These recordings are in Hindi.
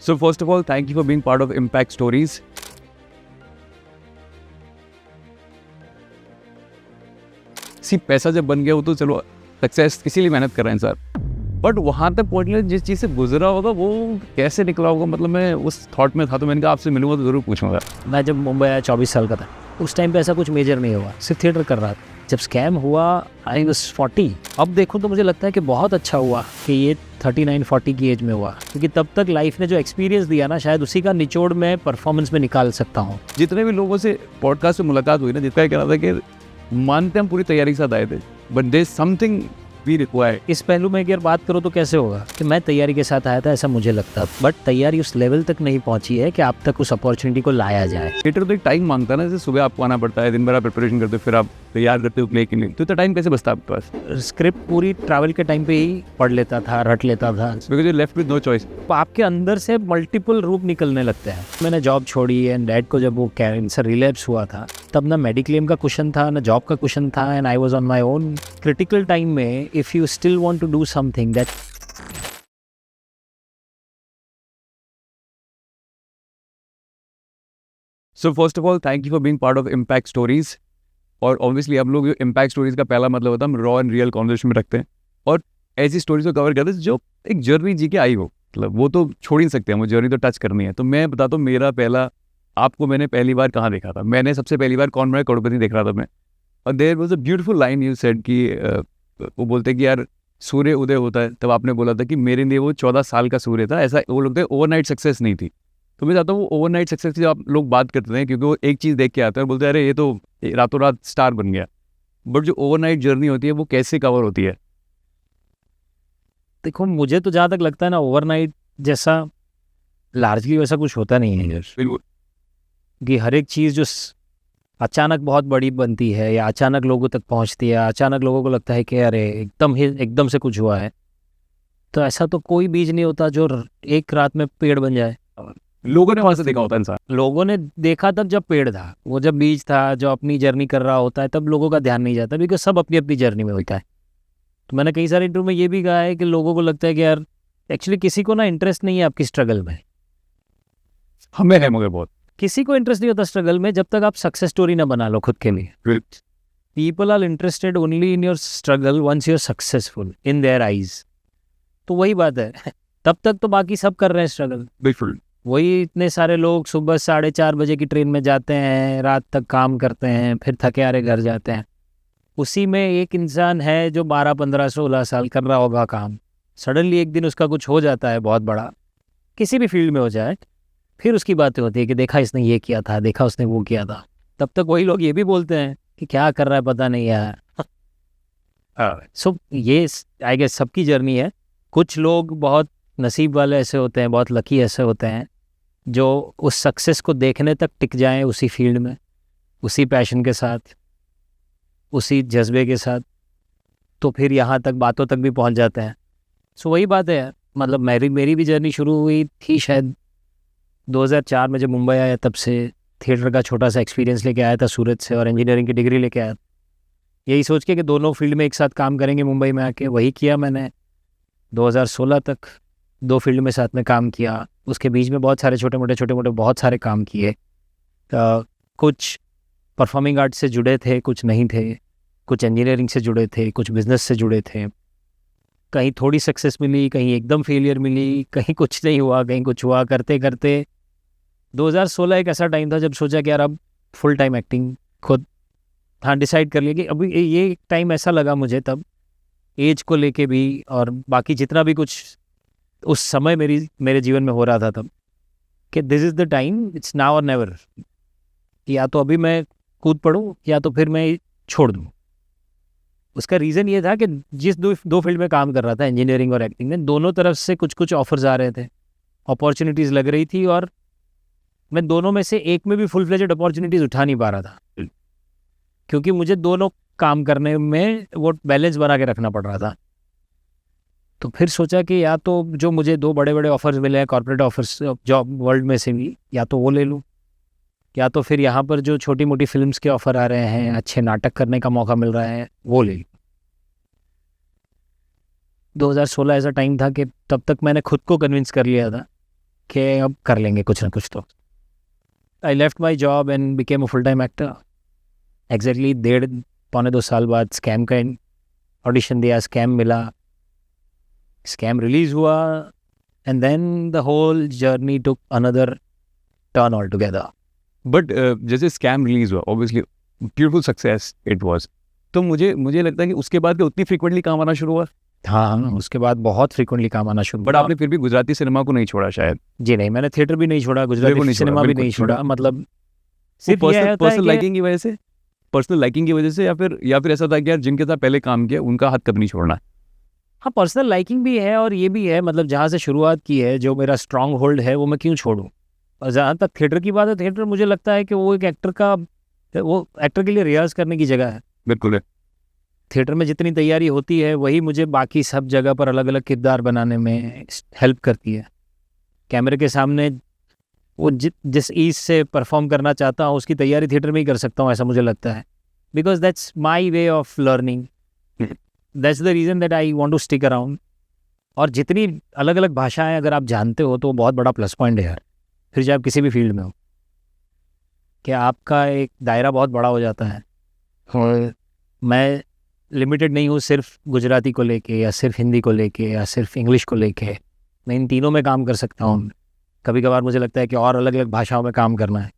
So first of all, thank you for being part of Impact Stories. सी पैसा जब बन गया वो तो चलो सक्सेस इसीलिए मेहनत कर रहे हैं सर, बट वहाँ तक पहुँचने जिस चीज़ से गुजरा होगा वो कैसे निकला होगा, मतलब मैं उस थॉट में था, तो मैंने कहा आपसे मिलूंगा तो ज़रूर पूछूंगा। मैं जब मुंबई आया 24 साल का था, उस टाइम पे ऐसा कुछ मेजर नहीं हुआ, सिर्फ थिएटर कर रहा था। जब स्कैम हुआ आई वाज 40। अब देखूं तो मुझे लगता है कि बहुत अच्छा हुआ कि ये 39-40 की एज में हुआ, क्योंकि तब तक लाइफ ने जो एक्सपीरियंस दिया ना, शायद उसी का निचोड़ मैं परफॉर्मेंस में निकाल सकता हूँ। जितने भी लोगों से पॉडकास्ट से मुलाकात हुई ना, जितना कहना था कि मानते हम पूरी तैयारी के साथ आए थे, but there something we require. इस पहलू में अगर बात करो तो कैसे होगा कि मैं तैयारी के साथ आया था, ऐसा मुझे लगता, बट तैयारी उस लेवल तक नहीं पहुंची है कि आप तक उस अपॉर्चुनिटी को लाया जाए। थिएटर तो एक टाइम मांगता है ना, जैसे सुबह आपको आना पड़ता है, दिन भर आप प्रिपरेशन करते हो, फिर आप तैयार करते हो प्ले के लिए, तो इतना टाइम कैसे बचता है आपके पास? स्क्रिप्ट पूरी ट्रैवल के टाइम पे ही पढ़ लेता था, रट लेता था, because you left with no choice. आपके अंदर से मल्टीपल रूप निकलने लगते हैं। मैंने जॉब छोड़ी एंड डैड को जब वो कैंसर रिलैप्स हुआ था, तब ना मेडिक्लेम का क्वेश्चन था, ना जॉब का क्वेश्चन था, and I was on my own. Critical time में if you still want to do something that so first of all thank you for being part of impact stories. और ऑब्वियसली हम लोग इम्पैक्ट स्टोरीज का पहला मतलब होता है हम रॉ एंड रियल कॉन्वर्सेशन में रखते हैं और ऐसी स्टोरीज को कवर करते हैं जो एक जर्नी जी के आई हो, मतलब वो तो छोड़ ही नहीं सकते हैं, वो जर्नी तो टच करनी है। तो मैं बताता हूँ मेरा पहला, आपको मैंने पहली बार कहाँ देखा था। मैंने सबसे पहली बार कौन बनेगा करोड़पति देख रहा था मैं, और there was a beautiful line you said कि वो बोलते कि यार सूर्य उदय होता है, तब आपने बोला था कि मेरे लिए वो 14 साल का सूर्य था। ऐसा वो लोग ओवरनाइट सक्सेस नहीं थी। तो मैं चाहता हूँ वो ओवरनाइट सक्सेस की आप लोग बात करते हैं, क्योंकि वो एक चीज़ देख के आते हैं और बोलते हैं अरे ये तो रातों रात स्टार बन गया, बट जो ओवरनाइट जर्नी होती है वो कैसे कवर होती है? देखो, मुझे तो जहाँ तक लगता है ना, ओवरनाइट जैसा लार्जली वैसा कुछ होता नहीं है बिल्कुल कि हर एक चीज़ जो अचानक बहुत बड़ी बनती है या अचानक लोगों तक पहुंचती है, अचानक लोगों को लगता है कि अरे एकदम से कुछ हुआ है, तो ऐसा तो कोई बीज नहीं होता जो एक रात में पेड़ बन जाए। लोगों ने वहां से देखा होता है इंसान। लोगों ने देखा तब जब पेड़ था, वो जब बीज था जो अपनी जर्नी कर रहा होता है, तब लोगों का ध्यान नहीं जाता, बिकॉज सब अपनी अपनी जर्नी में होता है। तो मैंने कई सारे इंटरव्यू में ये भी कहा है कि लोगों को लगता है कि यार एक्चुअली किसी को ना इंटरेस्ट नहीं है आपकी स्ट्रगल में। हमें है मगर बहुत, किसी को इंटरेस्ट नहीं होता स्ट्रगल में जब तक आप सक्सेस स्टोरी ना बना लो खुद के लिए। People are interested only in your struggle once you are successful in their eyes. तो वही बात है तब तक तो बाकी सब कर रहे हैं स्ट्रगल। बिल्कुल वही इतने सारे लोग सुबह 4:30 बजे की ट्रेन में जाते हैं, रात तक काम करते हैं, फिर थके हारे घर जाते हैं। उसी में एक इंसान है जो 12, 15, 16 साल कर रहा होगा काम, सडनली एक दिन उसका कुछ हो जाता है बहुत बड़ा, किसी भी फील्ड में हो जाए, फिर उसकी बातें होती है कि देखा इसने ये किया था, देखा उसने वो किया था। तब तक वही लोग ये भी बोलते हैं कि क्या कर रहा है पता नहीं यार। सो ये आई गेस सबकी जर्नी है। कुछ लोग बहुत नसीब वाले ऐसे होते हैं, बहुत लकी ऐसे होते हैं जो उस सक्सेस को देखने तक टिक जाएं उसी फील्ड में, उसी पैशन के साथ, उसी जज्बे के साथ, तो फिर यहाँ तक बातों तक भी पहुँच जाते हैं। सो वही बात है यार, मतलब मेरी भी जर्नी शुरू हुई थी शायद 2004 में जब मुंबई आया, तब से थिएटर का छोटा सा एक्सपीरियंस लेके आया था सूरत से, और इंजीनियरिंग की डिग्री लेके आया, यही सोच के कि दोनों फील्ड में एक साथ काम करेंगे मुंबई में आके। वही किया मैंने 2016 तक, 2 फील्ड में साथ में काम किया। उसके बीच में बहुत सारे छोटे मोटे बहुत सारे काम किए। कुछ परफॉर्मिंग आर्ट से जुड़े थे, कुछ नहीं थे, कुछ इंजीनियरिंग से जुड़े थे, कुछ बिजनेस से जुड़े थे। कहीं थोड़ी सक्सेस मिली, कहीं एकदम फेलियर मिली, कहीं कुछ नहीं हुआ, कहीं कुछ हुआ। करते करते 2016 एक ऐसा टाइम था जब सोचा कि यार अब फुल टाइम एक्टिंग खुद, हाँ डिसाइड कर लिया कि अभी ये टाइम ऐसा लगा मुझे तब, एज को लेके भी और बाकी जितना भी कुछ उस समय मेरे जीवन में हो रहा था तब, कि this is the time, it's now और नेवर। या तो अभी मैं कूद पड़ूँ या तो फिर मैं छोड़ दूँ। उसका रीज़न ये था कि जिस दो फील्ड में काम कर रहा था, इंजीनियरिंग और एक्टिंग में, दोनों तरफ से कुछ ऑफर्स आ रहे थे, अपॉर्चुनिटीज़ लग रही थी, और मैं दोनों में से एक में भी फुल फ्लेजेड अपॉर्चुनिटीज़ उठा नहीं पा रहा था, क्योंकि मुझे दोनों काम करने में वो बैलेंस बना के रखना पड़ रहा था। तो फिर सोचा कि या तो जो मुझे 2 बड़े ऑफर्स मिले हैं, कॉर्पोरेट ऑफर्स जॉब वर्ल्ड में से भी, या तो वो ले लूँ, या तो फिर यहाँ पर जो छोटी मोटी फिल्म्स के ऑफर आ रहे हैं, अच्छे नाटक करने का मौका मिल रहा है, वो ले लूँ। 2016 ऐसा टाइम था कि तब तक मैंने खुद को कन्विंस कर लिया था कि अब कर लेंगे कुछ ना कुछ तो। I left my job and became a full time actor. Exactly 1.5-2 साल बाद स्कैम का ऑडिशन दिया, स्कैम मिला, स्कैम रिलीज हुआ, and then the whole journey took another turn all together. But जैसे स्कैम रिलीज हुआ, obviously beautiful success it was, तो मुझे लगता है कि उसके बाद उतनी फ्रीक्वेंटली काम आना शुरू हुआ। हाँ, उसके बाद बहुत फ्रिक्वेंटली काम आना शुरू बट हुआ। आपने फिर भी गुजराती सिनेमा को नहीं छोड़ा शायद। जी नहीं, मैंने थिएटर भी नहीं छोड़ा, बिल्कुल गुजराती नहीं छोड़ा, सिनेमा भी बिल्कुल। नहीं छोड़ा। मतलब वो सिर्फ ये होता है पर्सनल कि लाइकिंग की वजह से, पर्सनल लाइकिंग की वजह से, या फिर ऐसा था कि यार जिनके साथ पहले काम किया उनका हाथ कब नहीं छोड़ना। हाँ, पर्सनल लाइकिंग भी है और ये भी है, मतलब जहाँ से शुरुआत की है, जो मेरा स्ट्रांग होल्ड है, वो मैं क्यों छोड़ूं। और जहाँ तक थिएटर की बात है, थिएटर मुझे लगता है कि वो एक एक्टर का, वो एक्टर के लिए रियाज करने की जगह है। बिल्कुल है। थिएटर में जितनी तैयारी होती है वही मुझे बाकी सब जगह पर अलग अलग किरदार बनाने में हेल्प करती है। कैमरे के सामने वो जिस ईज से परफॉर्म करना चाहता हूँ उसकी तैयारी थिएटर में ही कर सकता हूँ, ऐसा मुझे लगता है। Because that's my way of learning, that's the reason that I want to stick around. और जितनी अलग अलग भाषाएं अगर आप जानते हो तो वो बहुत बड़ा प्लस पॉइंट है यार, फिर चाहे आप किसी भी फील्ड में हो, कि आपका एक दायरा बहुत बड़ा हो जाता है। और मैं लिमिटेड नहीं हूँ सिर्फ गुजराती को लेके, या सिर्फ हिंदी को लेके, या सिर्फ इंग्लिश को लेके। मैं इन तीनों में काम कर सकता हूँ। कभी कभार मुझे लगता है कि और अलग अलग भाषाओं में काम करना है।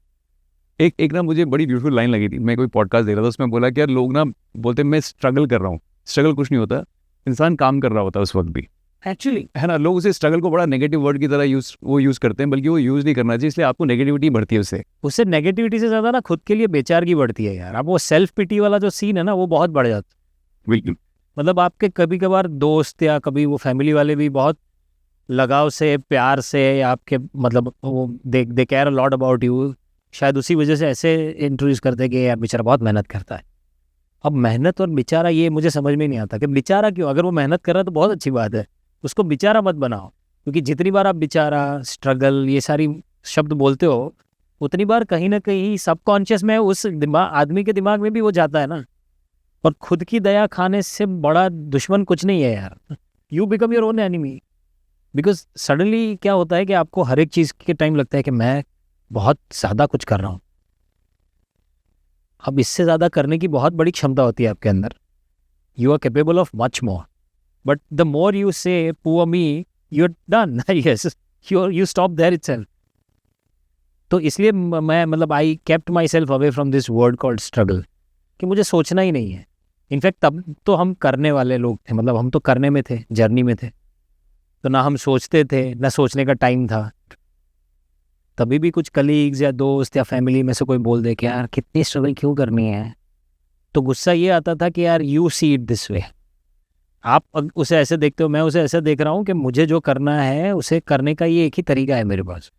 एक ना मुझे बड़ी ब्यूटीफुल लाइन लगी थी, मैं कोई पॉडकास्ट देख रहा था, उसमें बोला कि यार लोग ना बोलते हैं मैं स्ट्रगल कर रहा हूँ। स्ट्रगल कुछ नहीं होता, इंसान काम कर रहा होता है उस वक्त भी, एक्चुअली है ना। लोग उसे स्ट्रगल को बड़ा नेगेटिव वर्ड की तरह यूज़ करते हैं, बल्कि वो यूज़ नहीं करना चाहिए, इसलिए आपको नेगेटिविटी बढ़ती है उससे। उससे नेगेटिविटी से ज़्यादा ना खुद के लिए बेचारगी बढ़ती है यार। आप वो सेल्फ पिटी वाला जो सीन है ना, वो बहुत बढ़ जाता है। बिल्कुल। मतलब आपके कभी कभार दोस्त या कभी वो फैमिली वाले भी बहुत लगाव से, प्यार से आपके, मतलब वो they care a lot about you, शायद उसी वजह से ऐसे इंट्रोड्यूस करते हैं कि यार बेचारा बहुत मेहनत करता है। अब मेहनत और बेचारा ये मुझे समझ में नहीं आता कि बेचारा क्यों। अगर वो मेहनत कर रहा है तो बहुत अच्छी बात है, उसको बेचारा मत बनाओ। क्योंकि जितनी बार आप बेचारा, स्ट्रगल, ये सारी शब्द बोलते हो, उतनी बार कहीं ना कहीं सबकॉन्शियस में उस आदमी के दिमाग में भी वो जाता है ना। और खुद की दया खाने से बड़ा दुश्मन कुछ नहीं है यार। You become your own enemy. Because suddenly क्या होता है कि आपको हर एक चीज़ के टाइम लगता है कि मैं बहुत ज़्यादा कुछ कर रहा हूँ। अब इससे ज़्यादा करने की बहुत बड़ी क्षमता होती है आपके अंदर। You are capable of much more, but the more you say poor me, you are done. Yes, you stop there itself. तो इसलिए मैं, मतलब I kept myself away from this word called struggle, कि मुझे सोचना ही नहीं है। इनफैक्ट तब तो हम करने वाले लोग थे, मतलब हम तो करने में थे, जर्नी में थे, तो ना हम सोचते थे, ना सोचने का टाइम था। तभी भी कुछ कलीग्स या दोस्त या फैमिली में से कोई बोल दे कि यार कितनी स्ट्रगल क्यों करनी है, तो गुस्सा ये आता था कि यार you see it this way. आप उसे ऐसे देखते हो, मैं उसे ऐसे देख रहा हूँ कि मुझे जो करना है उसे करने का ये एक ही तरीका है मेरे पास।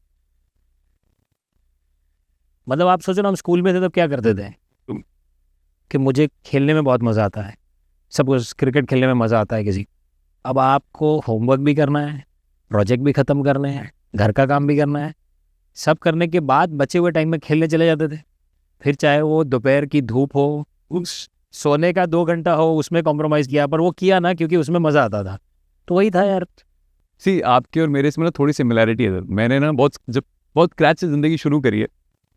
मतलब आप सोचो ना, हम स्कूल में थे तब क्या करते थे कि मुझे खेलने में बहुत मज़ा आता है, सबको क्रिकेट खेलने में मज़ा आता है किसी। अब आपको होमवर्क भी करना है, प्रोजेक्ट भी ख़त्म करने हैं, घर का काम भी करना है, सब करने के बाद बचे हुए टाइम में खेलने चले जाते थे। फिर चाहे वो दोपहर की धूप हो, उस सोने का 2 घंटा हो, उसमें कॉम्प्रोमाइज़ किया, पर वो किया ना क्योंकि उसमें मज़ा आता था। तो वही था यार। सी आपके और मेरे इसमें ना थोड़ी सिमिलैरिटी है। मैंने ना बहुत क्रैच से ज़िंदगी शुरू करी है,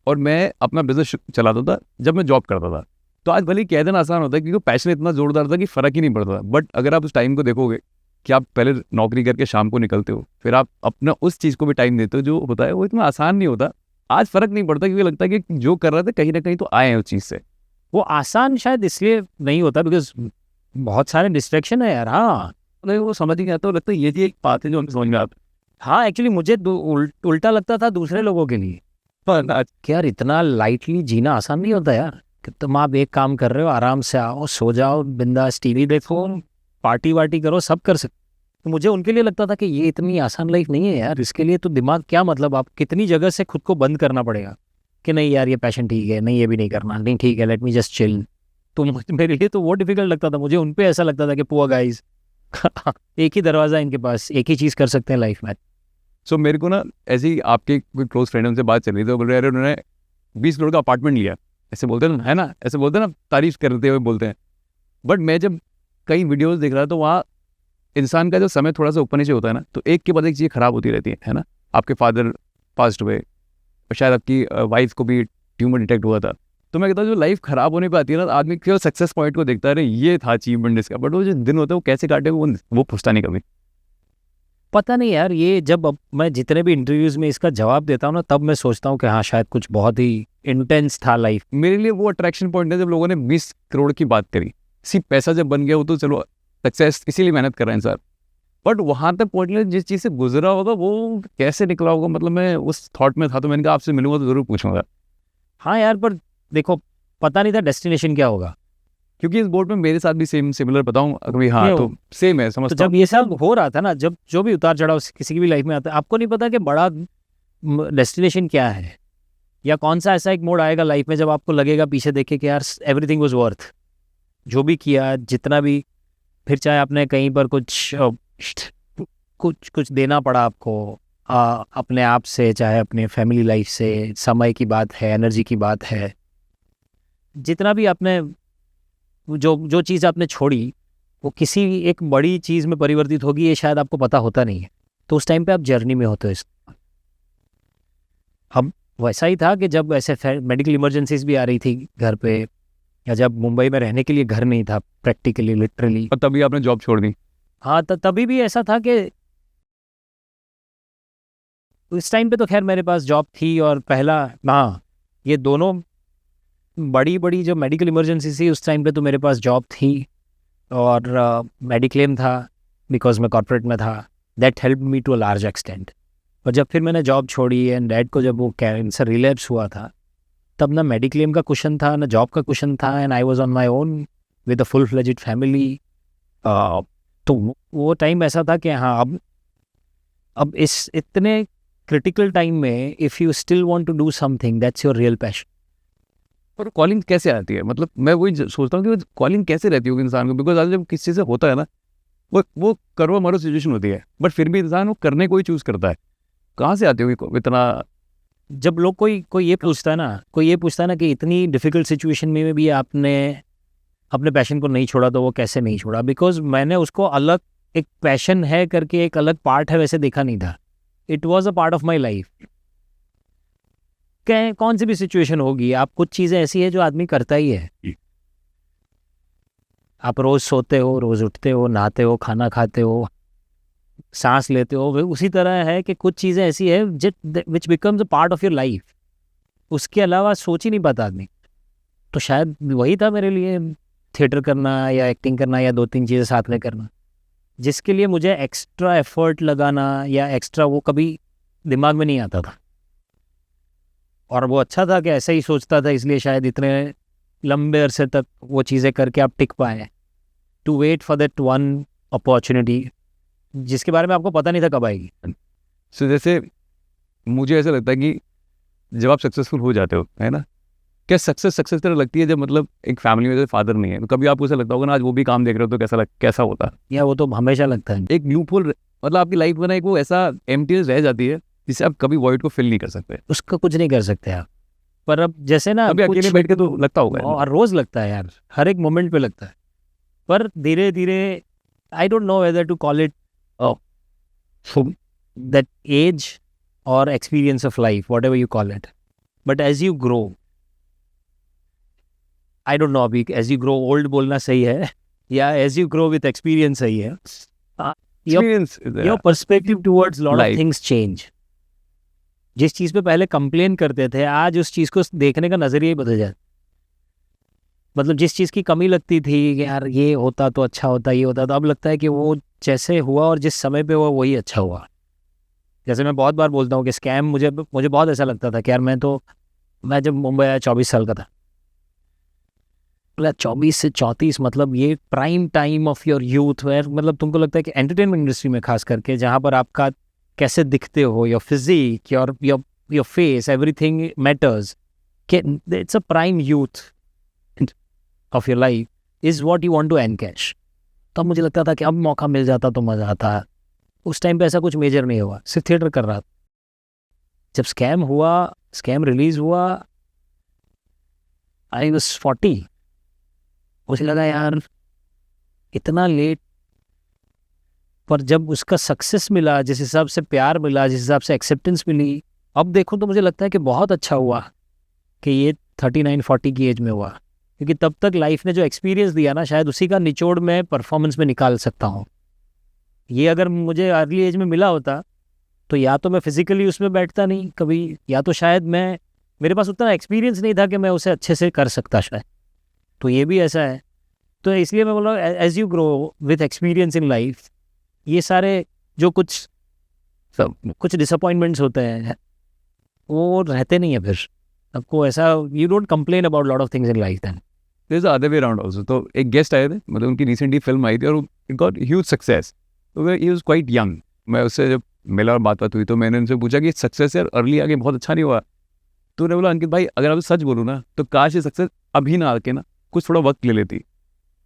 और मैं अपना बिजनेस चलाता था जब मैं जॉब करता था। तो आज भले कह देना आसान होता है क्योंकि पैशन इतना जोरदार था कि फ़र्क ही नहीं पड़ता। बट अगर आप उस टाइम को देखोगे कि आप पहले नौकरी करके शाम को निकलते हो, फिर आप अपना उस चीज़ को भी टाइम देते हो, जो होता है वो इतना आसान नहीं होता। आज फ़र्क नहीं पड़ता क्योंकि लगता है कि जो कर रहे थे कहीं ना कहीं तो आए हैं उस चीज़ से। वो आसान शायद इसलिए नहीं होता बिकॉज बहुत सारे डिस्ट्रैक्शन है यार। हाँ, नहीं वो समझ ही नहीं आता, लगता है ये एक बात है जो हमें समझ में आता हाँ, एक्चुअली मुझे उल्टा लगता था दूसरे लोगों के लिए है। कि यार इतना लाइटली जीना आसान नहीं होता यार, कि तुम आप एक काम कर रहे हो, आराम से आओ, सो जाओ, बिंदास टीवी देखो, पार्टी वार्टी करो, सब कर सकते। तो मुझे उनके लिए लगता था कि ये इतनी आसान लाइफ नहीं है यार, इसके लिए तो दिमाग क्या, मतलब आप कितनी जगह से खुद को बंद करना पड़ेगा कि नहीं यार ये पैशन ठीक है, नहीं ये भी नहीं करना, नहीं ठीक है, लेट मी जस्ट चिल। तो मेरे लिए तो वो डिफिकल्ट लगता था। मुझे उन पे ऐसा लगता था कि पुअर गाइज एक ही दरवाज़ा इनके पास, एक ही चीज़ कर सकते हैं लाइफ में। सो मेरे को ना ऐसे ही आपके कोई क्लोज फ्रेंड उनसे बात चल रही थी, तो बोल रहे यार उन्होंने 20 करोड़ का अपार्टमेंट लिया, ऐसे बोलते हैं ना, है ना, ऐसे बोलते हैं ना, तारीफ करते हुए बोलते हैं। बट मैं जब कई वीडियोस देख रहा था तो वहाँ इंसान का जो समय थोड़ा सा ऊपर नीचे होता है ना, तो एक के बाद एक चीज़ खराब होती रहती है ना। आपके फादर पास्ट हुए और शायद आपकी वाइफ को भी ट्यूमर डिटेक्ट हुआ था। तो मैं कहता हूँ जो लाइफ खराब होने पे आती है ना, आदमी केवल सक्सेस पॉइंट को देखता है, अरे ये था अचीवमेंट इसका, बट वो जो दिन होता है वो कैसे काटे वो पूछता नहीं कभी। पता नहीं यार, ये जब अब मैं जितने भी इंटरव्यूज में इसका जवाब देता हूँ ना, तब मैं सोचता हूँ कि हाँ शायद कुछ बहुत ही इंटेंस था लाइफ। मेरे लिए वो अट्रैक्शन पॉइंट है जब लोगों ने 20 करोड़ की बात करी, सिर्फ पैसा जब बन गया वो तो चलो सक्सेस इसीलिए मेहनत कर रहे हैं इंसान, बट वहाँ तक पहुँचने जिस चीज़ से गुजरा होगा वो कैसे निकला होगा, मतलब मैं उस थॉट में था। तो मैंने कहा आपसे मिलूंगा तो जरूर पूछूंगा। हाँ यार, पर देखो पता नहीं था डेस्टिनेशन क्या होगा। क्योंकि इस बोर्ड में मेरे साथ भी सेम सिमिलर बताऊं अभी, हाँ तो सेम है, तो समझता जब ये सब हो रहा था ना, जब जो भी उतार चढ़ाव किसी की भी लाइफ में आता है, आपको नहीं पता कि बड़ा डेस्टिनेशन क्या है, या कौन सा ऐसा एक मोड आएगा लाइफ में जब आपको लगेगा पीछे देख के कि यार एवरीथिंग वाज वर्थ, जो भी किया जितना भी, फिर चाहे आपने कहीं पर कुछ देना पड़ा आपको, अपने आप से, चाहे अपने फैमिली लाइफ से, समय की बात है, एनर्जी की बात है, जितना भी आपने जो चीज़ आपने छोड़ी वो किसी एक बड़ी चीज़ में परिवर्तित होगी, ये शायद आपको पता होता नहीं है। तो उस टाइम पे आप जर्नी में होते हो इस। अब वैसा ही था कि जब ऐसे मेडिकल इमरजेंसीज भी आ रही थी घर पे, या जब मुंबई में रहने के लिए घर नहीं था प्रैक्टिकली लिटरली, और तभी आपने जॉब छोड़ दी। हाँ तभी भी ऐसा था कि उस टाइम पे तो खैर मेरे पास जॉब थी, और पहला, हाँ ये दोनों बड़ी बड़ी जो मेडिकल इमरजेंसी थी उस टाइम पे तो मेरे पास जॉब थी, और मेडिक्लेम था बिकॉज मैं कॉर्पोरेट में था, that help me to a large extent. और जब फिर मैंने जॉब छोड़ी एंड डैड को जब वो कैंसर रिलैप्स हुआ था, तब ना मेडिक्लेम का क्वेश्चन था ना जॉब का क्वेश्चन था, and I was on my own with a full fledged family. तो वो टाइम ऐसा था कि हाँ अब इस इतने क्रिटिकल टाइम में if you still want to do something that's your real passion. पर कॉलिंग कैसे आती है, मतलब मैं वही सोचता हूँ कि कॉलिंग कैसे रहती होगी इंसान को, बिकॉज आज जब किसी चीज़ से होता है ना, वो करवा मारो सिचुएशन होती है, बट फिर भी इंसान वो करने को ही चूज़ करता है। कहाँ से आती होगी इतना? जब लोग कोई ये पूछता है ना कि इतनी डिफिकल्ट सिचुएशन में भी आपने अपने पैशन को नहीं छोड़ा, तो वो कैसे नहीं छोड़ा? बिकॉज मैंने उसको अलग एक पैशन है करके एक अलग पार्ट है वैसे देखा नहीं था। It was a part of my life. कौन सी भी सिचुएशन होगी, आप कुछ चीज़ें ऐसी है जो आदमी करता ही है। आप रोज़ सोते हो, रोज़ उठते हो, नहाते हो, खाना खाते हो, सांस लेते हो, वो उसी तरह है कि कुछ चीज़ें ऐसी है which becomes a part of your life. उसके अलावा सोच ही नहीं पाता आदमी। तो शायद वही था मेरे लिए, थिएटर करना या एक्टिंग करना या 2-3 चीज़ें साथ में करना, जिसके लिए मुझे एक्स्ट्रा एफर्ट लगाना या एक्स्ट्रा वो कभी दिमाग में नहीं आता था। और वो अच्छा था कि ऐसे ही सोचता था, इसलिए शायद इतने लंबे अरसे तक वो चीज़ें करके आप टिक पाए, to wait for that one opportunity जिसके बारे में आपको पता नहीं था कब आएगी। सो जैसे मुझे ऐसा लगता है कि जब आप सक्सेसफुल हो जाते हो, है ना, क्या सक्सेस तरह लगती है जब मतलब एक फैमिली में फादर नहीं है, तो कभी आपको ऐसा लगता होगा ना आज वो भी काम देख रहे हो तो कैसा होता? या वो तो हमेशा लगता है एक लूपहोल, मतलब आपकी लाइफ में ना एक वो ऐसा एम्प्टीनेस रह जाती है जिससे आप कभी वॉइड को फिल नहीं कर सकते। उसका कुछ नहीं कर सकते आप। पर अब जैसे ना अभी अकेले बैठ के तो लगता होगा, और रोज लगता है यार, हर एक मोमेंट पे लगता है। पर धीरे धीरे, I don't know whether to call it that age और experience of life, whatever you call it, but as you grow, I don't know अभी एज यू ग्रो ओल्ड बोलना सही है या as you grow with experience सही है। Your perspective towards lot of things change. जिस चीज़ पे पहले कंप्लेन करते थे, आज उस चीज़ को देखने का नज़रिया ही बदल जाता। मतलब जिस चीज़ की कमी लगती थी कि यार ये होता तो अच्छा होता, ये होता, तो अब लगता है कि वो जैसे हुआ और जिस समय पे हुआ वही अच्छा हुआ। जैसे मैं बहुत बार बोलता हूँ कि स्कैम, मुझे बहुत ऐसा लगता था कि यार मैं जब मुंबई आया 24 साल का था, 24 से 34 मतलब ये prime time of your youth, where मतलब तुमको लगता है कि एंटरटेनमेंट इंडस्ट्री में खास करके, जहाँ पर आपका कैसे दिखते हो, your physique, your face, everything matters, it's a prime youth of your life is what you want to encash. तब मुझे लगता था कि अब मौका मिल जाता तो मज़ा आता। उस टाइम पे ऐसा कुछ मेजर नहीं हुआ, सिर्फ थिएटर कर रहा था। जब स्कैम रिलीज हुआ, आई वाज 40। मुझे लगा यार इतना लेट पर जब उसका सक्सेस मिला, जिस हिसाब से प्यार मिला, जिस हिसाब से एक्सेप्टेंस मिली, अब देखूं तो मुझे लगता है कि बहुत अच्छा हुआ कि ये 39-40 की एज में हुआ, क्योंकि तब तक लाइफ ने जो एक्सपीरियंस दिया ना, शायद उसी का निचोड़ मैं परफॉर्मेंस में निकाल सकता हूँ। ये अगर मुझे अर्ली एज में मिला होता तो या तो मैं फिजिकली उसमें बैठता नहीं कभी, या तो शायद मेरे पास उतना एक्सपीरियंस नहीं था कि मैं उसे अच्छे से कर सकता शायद। तो ये भी ऐसा है। तो इसलिए मैं बोल रहा हूँ, as you grow with experience in life, ये सारे जो कुछ डिसअपॉइंटमेंट्स होते हैं वो रहते नहीं है फिर आपको ऐसा। You don't complain about lot of things in life then. There is other way around also. तो एक गेस्ट आए थे, मतलब उनकी रिसेंटली फिल्म आई थी और इट गॉट ह्यूज सक्सेस। तो ही वाज क्वाइट यंग। मैं उससे जब मिला और बात हुई तो मैंने उनसे पूछा कि सक्सेस यार अर्ली आगे बहुत अच्छा नहीं हुआ। तो उन्होंने बोला, अंकित भाई अगर आप सच बोलूँ ना तो काश ये सक्सेस अभी ना आके ना कुछ थोड़ा वक्त ले लेती।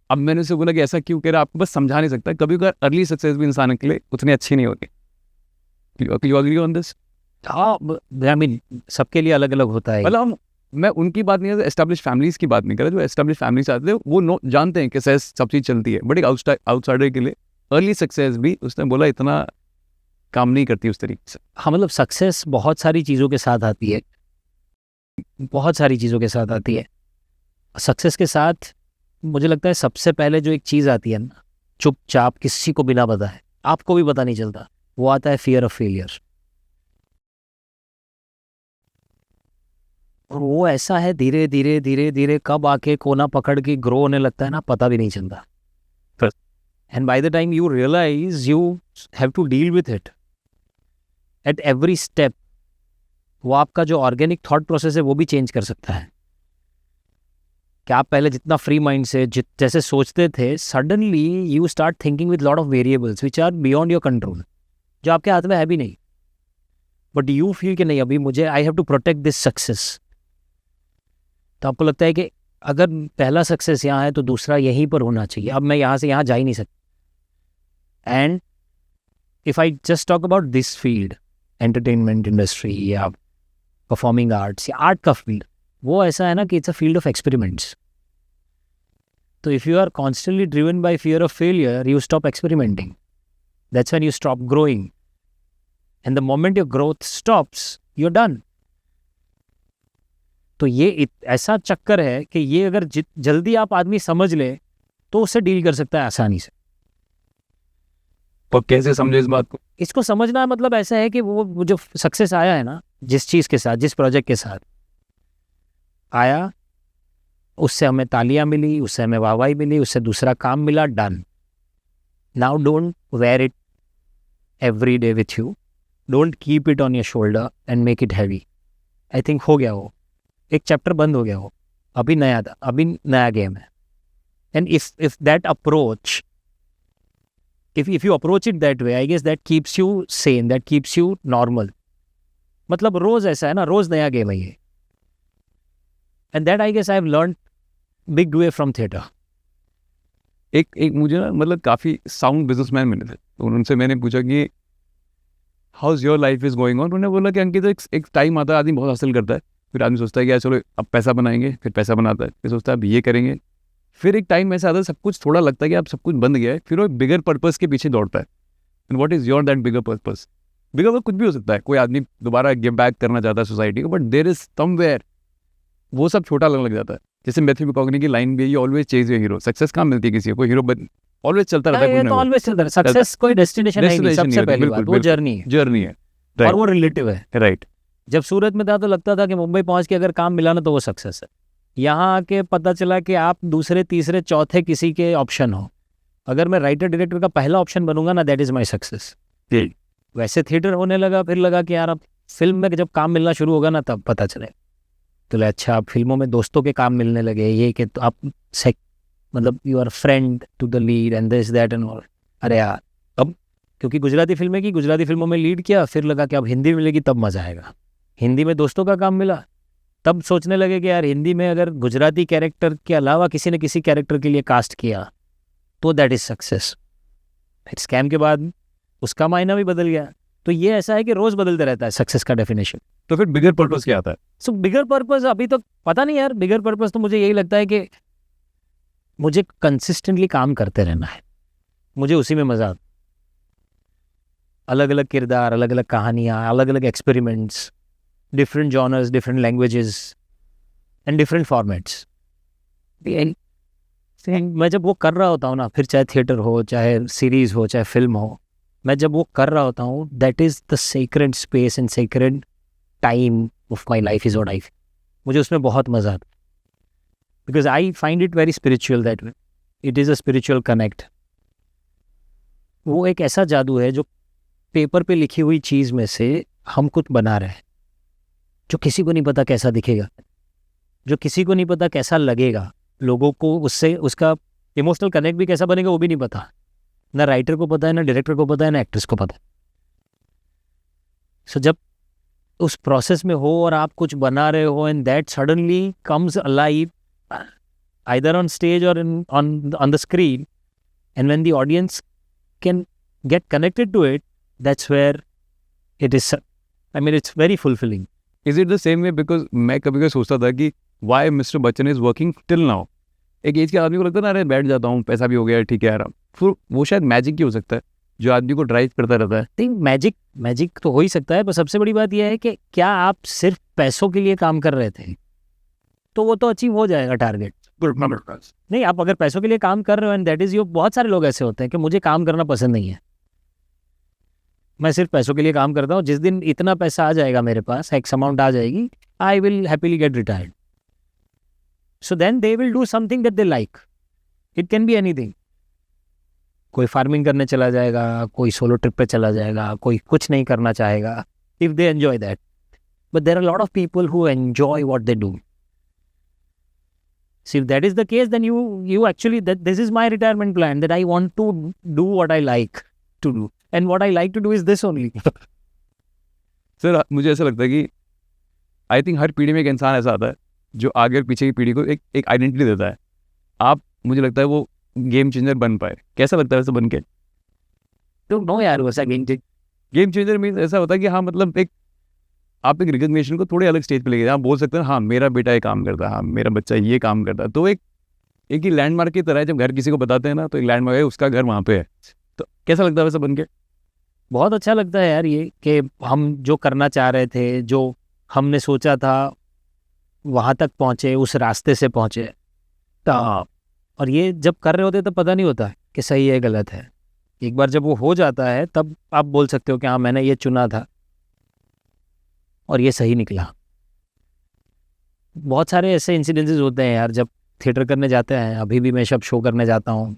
अब मैंने उससे बोला कि ऐसा क्यों, कह रहा आपको बस समझा नहीं सकता, कभी कभार अर्ली सक्सेस भी इंसान के लिए उतनी अच्छी नहीं होती। You agree on this? हाँ, आई मीन सबके लिए अलग अलग होता है। मतलब मैं उनकी बात नहीं कर रहा, एस्टेब्लिश फैमिलीज की बात नहीं कर रहा। जो एस्टेब्लिश फैमिलीज आते हैं वो जानते हैं कि सब चीज़ चलती है, बट एक आउटसाइडर के लिए अर्ली सक्सेस भी उसने बोला इतना काम नहीं करती उस तरीके से। हाँ, मतलब सक्सेस बहुत सारी चीज़ों के साथ आती है, बहुत सारी चीज़ों के साथ आती है। सक्सेस के साथ मुझे लगता है सबसे पहले जो एक चीज़ आती है ना, चुपचाप किसी को बिना पता है, आपको भी पता नहीं चलता, वो आता है फियर ऑफ फेलियर। और वो ऐसा है धीरे धीरे धीरे धीरे कब आके कोना पकड़ के ग्रो होने लगता है ना, पता भी नहीं चलता। And by the time you realise you have to deal with it at every step. वो आपका जो ऑर्गेनिक थॉट प्रोसेस है वो भी चेंज कर सकता है कि आप पहले जितना फ्री माइंड से जैसे सोचते थे, suddenly you start thinking with lot of variables which are beyond your control, जो आपके हाथ में है भी नहीं, बट यू फील कि नहीं अभी मुझे I have to protect this success. तो आपको लगता है कि अगर पहला सक्सेस यहाँ है तो दूसरा यहीं पर होना चाहिए, अब मैं यहाँ से यहाँ जा ही नहीं सकता। And if I just talk about this field, entertainment industry या परफॉर्मिंग आर्ट्स या आर्ट का फील्ड, वो ऐसा है ना कि it's a field of experiments. तो if you are constantly driven by fear of failure, you stop experimenting, that's when you stop growing, and the moment your growth stops, you are done. तो ये ऐसा चक्कर है कि ये अगर जल्दी आप आदमी समझ ले तो उससे डील कर सकता है आसानी से। पर कैसे समझे इस बात को? इसको समझना मतलब ऐसा है कि वो जो सक्सेस आया है ना, जिस चीज़ के साथ, जिस प्रोजेक्ट के साथ आया, उससे हमें तालियां मिली, उससे हमें वाहवाही मिली, उससे दूसरा काम मिला, done. Now don't wear it every day with you, don't keep it on your shoulder and make it heavy. I think हो गया, वो एक चैप्टर बंद हो गया, हो अभी नया गेम है। And if that approach, if you approach it that way, I guess that keeps you sane, that keeps you normal. मतलब रोज ऐसा है ना, रोज नया गेम है ये। And that I guess I've learned big way from theater. एक मुझे ना मतलब काफ़ी साउंड बिजनेसमैन मिले थे, तो उनसे मैंने पूछा कि how's your life is going on. उन्होंने बोला कि अंकित एक टाइम आता है, आदमी बहुत हासिल करता है, फिर आदमी सोचता है कि यार चलो अब पैसा बनाएंगे, फिर पैसा बनाता है, फिर सोचता है अब ये करेंगे, फिर एक टाइम ऐसा आता है सब कुछ थोड़ा लगता है कि अब सब कुछ बंद गया है, फिर वो बिगर पर्पस के पीछे दौड़ता है। And what is your that bigger purpose? Bigger purpose कुछ भी हो सकता है, कोई आदमी दोबारा गिव बैक करना चाहता है सोसाइटी को, बट देयर इज समवेयर वो सब छोटा लगने लग जाता है। जैसे मैथ्यू मैकॉग्नी की लाइन भी है, you always chase your hero. Success कहाँ मिलती है किसी को? कोई हीरो ऑलवेज चलता रहता है, तो ऑलवेज चलता है। सक्सेस कोई डेस्टिनेशन नहीं, सबसे पहली बात वो जर्नी है, और वो रिलेटिव है। राइट। जब सूरत में था तो लगता था कि मुंबई पहुंच के अगर काम मिला ना तो वो सक्सेस है। यहाँ आके पता चला कि आप दूसरे तीसरे चौथे किसी के ऑप्शन हो। अगर मैं राइटर डायरेक्टर का पहला ऑप्शन बनूंगा ना, दैट इज माय सक्सेस। वैसे थिएटर होने लगा, फिर लगा कि यार अब फिल्म में जब काम मिलना शुरू होगा ना तब पता चले। तो अच्छा, अब फिल्मों में दोस्तों के काम मिलने लगे, ये कि तो आप मतलब you are friend to the lead and this that and all. अरे यार, अब क्योंकि गुजराती फिल्मों में लीड किया, फिर लगा कि अब हिंदी मिलेगी तब मजा आएगा। हिंदी में दोस्तों का काम मिला, तब सोचने लगे कि यार हिंदी में अगर गुजराती कैरेक्टर के अलावा किसी ने किसी कैरेक्टर के लिए कास्ट किया तो दैट इज सक्सेस। फिर स्कैम के बाद उसका मायना भी बदल गया। तो ये ऐसा है कि रोज बदलते रहता है सक्सेस का डेफिनेशन। तो फिर बिगर पर्पस क्या आता है? सो बिगर पर्पस अभी तो पता नहीं यार। बिगर पर्पस तो मुझे यही लगता है कि मुझे कंसिस्टेंटली काम करते रहना है, मुझे उसी में मजा आता। अलग अलग किरदार, अलग अलग कहानियाँ, अलग अलग experiments, different genres, different languages and different formats. मैं जब वो कर रहा होता हूँ ना, फिर चाहे थिएटर हो, चाहे सीरीज हो, चाहे फिल्म हो, मैं जब वो कर रहा होता हूँ, that is the sacred space and sacred time of my life is what I feel. मुझे उसमें बहुत मज़ा आता है, because I find it very spiritual that way. It is a spiritual connect. वो एक ऐसा जादू है जो पेपर पे लिखी हुई चीज़ में से हम कुछ बना रहे हैं, जो किसी को नहीं पता कैसा दिखेगा, जो किसी को नहीं पता कैसा लगेगा, लोगों को उससे उसका इमोशनल कनेक्ट भी कैसा बनेगा वो भी नहीं पता। ना राइटर को पता है, ना डायरेक्टर को पता है, ना एक्ट्रेस को पता है। सो जब उस प्रोसेस में हो और आप कुछ बना रहे हो and that suddenly comes alive either on stage और on the screen, and when the audience can get connected to it, that's where it is, I mean it's very fulfilling. Is it the same way? Because मैं कभी कभी सोचता था कि why Mr Bachchan is working till now. एक एज के आदमी को लगता है ना, अरे बैठ जाता हूँ, पैसा भी हो गया, ठीक है आराम। फिर वो शायद मैजिक ही हो सकता है जो आदमी को ड्राइव करता रहता है। थिंक मैजिक तो हो ही सकता है, पर सबसे बड़ी बात यह है कि क्या आप सिर्फ पैसों के लिए काम कर रहे थे तो वो तो अचीव हो जाएगा टारगेट। नहीं, आप अगर पैसों के लिए काम कर रहे हो एंड दैट इज यू, बहुत सारे लोग ऐसे होते हैं कि मुझे काम करना पसंद नहीं है, मैं सिर्फ पैसों के लिए काम करता हूँ, जिस दिन इतना पैसा आ जाएगा मेरे पास, एक्स अमाउंट आ जाएगी, I will happily get retired. So then they will do something that they like. It can be anything. कोई फार्मिंग करने चला जाएगा, कोई सोलो ट्रिप पे चला जाएगा, कोई कुछ नहीं करना चाहेगा, if they enjoy that. But there are lot of people who enjoy what they do. So if that is the case, then you actually, that this is my retirement plan, that I want to do what I like to do, and what I like to do is this only. Sir मुझे ऐसा लगता है कि आई थिंक हर पीढ़ी में एक इंसान ऐसा आता है जो आगे और पीछे की पीढ़ी को एक आइडेंटिटी देता है। आप, मुझे लगता है वो गेम चेंजर बन पाए। कैसा लगता है वैसे बन के? तो नो यार, वैसा गेम चेंजर मीन्स ऐसा होता है कि हाँ, मतलब एक आप एक रिकग्निशन को थोड़े अलग स्टेज पे लेके जाए। आप बोल सकते हैं हाँ मेरा बेटा ये काम करता है, हाँ मेरा बच्चा ये काम करता है। तो एक ही लैंडमार्क की तरह है। जब घर किसी को बताते हैं ना, तो एक लैंडमार्क है, उसका घर वहाँ पे है। तो कैसा लगता है वैसे बन के? बहुत अच्छा लगता है यार, ये कि हम जो करना चाह रहे थे, जो हमने सोचा था, वहाँ तक पहुँचे, उस रास्ते से पहुँचे। और ये जब कर रहे होते तो पता नहीं होता कि सही है गलत है। एक बार जब वो हो जाता है तब आप बोल सकते हो कि हाँ मैंने ये चुना था और ये सही निकला। बहुत सारे ऐसे इंसिडेंसेस होते हैं यार, जब थिएटर करने जाते हैं, अभी भी मैं सब शो करने जाता हूँ,